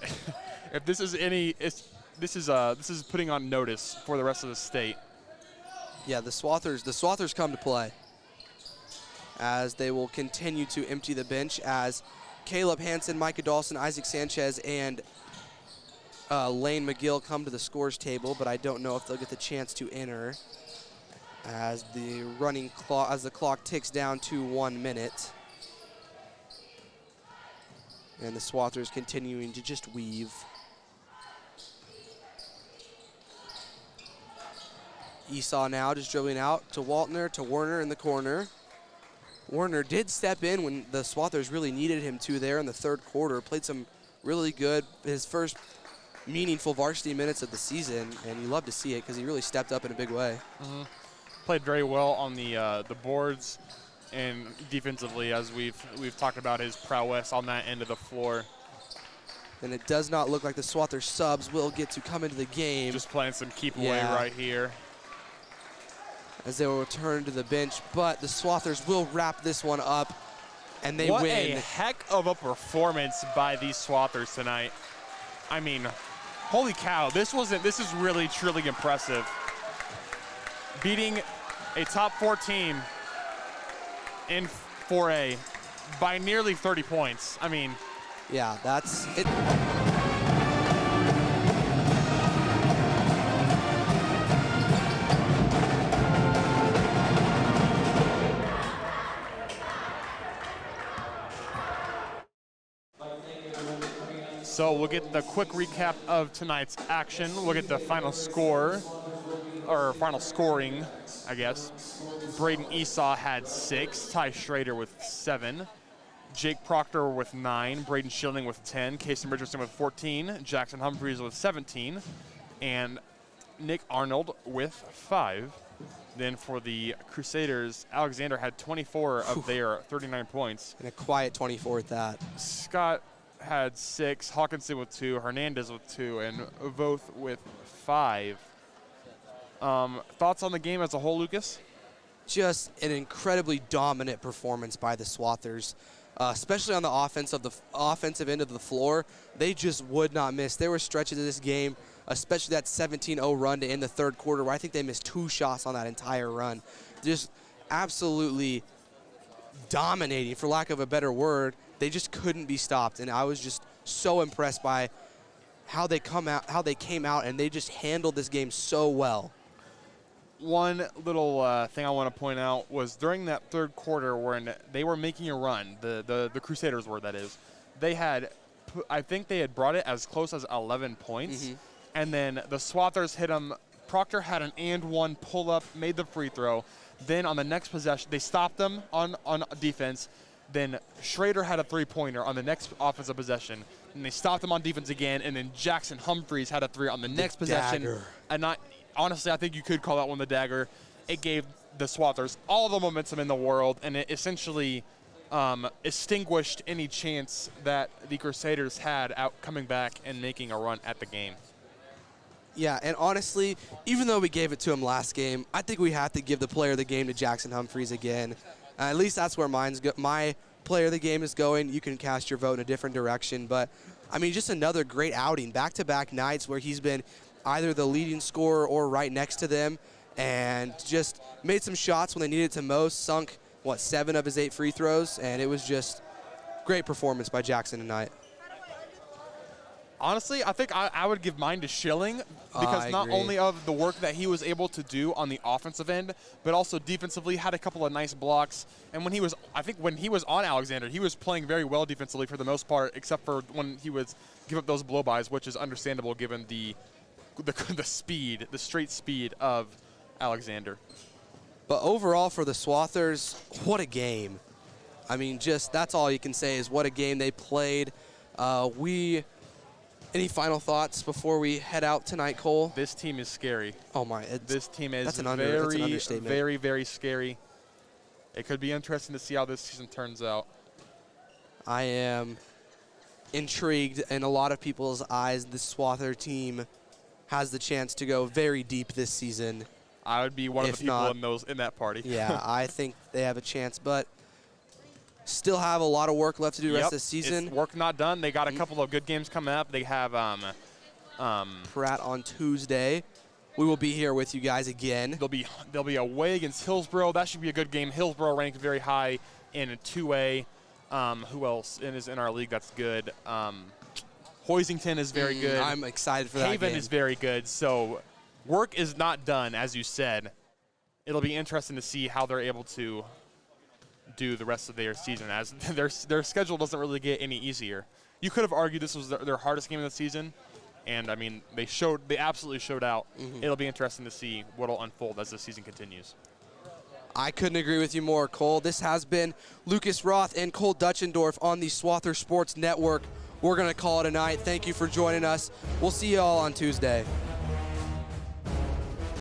Speaker 2: if this is this is putting on notice for the rest of the state.
Speaker 1: Yeah, the Swathers come to play, as they will continue to empty the bench as Caleb Hansen, Micah Dawson, Isaac Sanchez, and Lane McGill come to the scores table, but I don't know if they'll get the chance to enter as the clock ticks down to 1 minute. And the Swathers continuing to just weave. Esau now just dribbling out to Waltner, to Werner in the corner. Werner did step in when the Swathers really needed him to there in the 3rd quarter. Played some really good, his first meaningful varsity minutes of the season, and you love to see it because he really stepped up in a big way.
Speaker 2: Mm-hmm. Played very well on the boards and defensively, as we've talked about his prowess on that end of the floor.
Speaker 1: And it does not look like the Swathers subs will get to come into the game.
Speaker 2: Just playing some keep away right here,
Speaker 1: as they will return to the bench, but the Swathers will wrap this one up, and they win.
Speaker 2: What a heck of a performance by these Swathers tonight. I mean, holy cow, this is really, truly impressive. Beating a top 4 team in 4A by nearly 30 points. I mean,
Speaker 1: yeah, that's it.
Speaker 2: So we'll get the quick recap of tonight's action. We'll get the final score, or final scoring, I guess. Braden Esau had 6, Ty Schrader with 7, Jake Proctor with 9, Braden Schilling with 10, Casey Richardson with 14, Jackson Humphreys with 17, and Nick Arnold with 5. Then for the Crusaders, Alexander had 24 of their 39 points.
Speaker 1: And a quiet 24 at that.
Speaker 2: Scott had 6, Hawkinson with 2, Hernandez with 2, and Voth with 5. Thoughts on the game as a whole, Lucas?
Speaker 1: Just an incredibly dominant performance by the Swathers, especially on the offensive end of the floor. They just would not miss. There were stretches of this game, especially that 17-0 run to end the 3rd quarter, where I think they missed 2 shots on that entire run. Just absolutely dominating, for lack of a better word. They just couldn't be stopped, and I was just so impressed by how they came out, and they just handled this game so well.
Speaker 2: One little thing I want to point out was during that third quarter when they were making a run, the Crusaders were, that is, they had, I think they had brought it as close as 11 points, and then the Swathers hit them. Proctor had an and-one pull-up, made the free throw. Then on the next possession, they stopped them on defense. Then Schrader had a three-pointer on the next offensive possession, and they stopped him on defense again. And then Jackson Humphreys had a three on the next possession.
Speaker 1: Dagger.
Speaker 2: And honestly, I think you could call that one the dagger. It gave the Swathers all the momentum in the world, and it essentially extinguished any chance that the Crusaders had out coming back and making a run at the game.
Speaker 1: Yeah, and honestly, even though we gave it to him last game, I think we have to give the player of the game to Jackson Humphreys again. At least that's where my player of the game is going. You can cast your vote in a different direction. But, I mean, just another great outing. Back-to-back nights where he's been either the leading scorer or right next to them, and just made some shots when they needed to most, sunk, 7 of his 8 free throws, and it was just great performance by Jackson tonight.
Speaker 2: Honestly, I think I would give mine to Schilling because not only of the work that he was able to do on the offensive end, but also defensively had a couple of nice blocks. And when he was, I think when he was on Alexander, he was playing very well defensively for the most part, except for when he would give up those blow-bys, which is understandable given the speed, the straight speed of Alexander.
Speaker 1: But overall for the Swathers, what a game. I mean, just that's all you can say is what a game they played. Any final thoughts before we head out tonight, Cole?
Speaker 2: This team is scary.
Speaker 1: Oh, my.
Speaker 2: This team is
Speaker 1: that's an understatement.
Speaker 2: Very, very scary. It could be interesting to see how this season turns out.
Speaker 1: I am intrigued. In a lot of people's eyes, the Swather team has the chance to go very deep this season.
Speaker 2: I would be one of the people in that party.
Speaker 1: Yeah, I think they have a chance, but still have a lot of work left to do the rest of the season.
Speaker 2: It's work not done. They got a couple of good games coming up. They have
Speaker 1: Pratt on Tuesday. We will be here with you guys again.
Speaker 2: They'll be away against Hillsborough. That should be a good game. Hillsborough ranked very high in 2A. Who else is in our league that's good? Hoisington is very good.
Speaker 1: I'm excited for that
Speaker 2: Haven
Speaker 1: game.
Speaker 2: is very good. So work is not done, as you said. It'll be interesting to see how they're able to do the rest of their season, as their schedule doesn't really get any easier. You could have argued this was their hardest game of the season, and I mean they absolutely showed out. It'll be interesting to see what'll unfold as the season continues.
Speaker 1: I couldn't agree with you more, Cole. This has been Lucas Roth and Cole Dutchendorf on the Swather Sports Network. We're going to call it a night. Thank you for joining us. We'll see you all on Tuesday.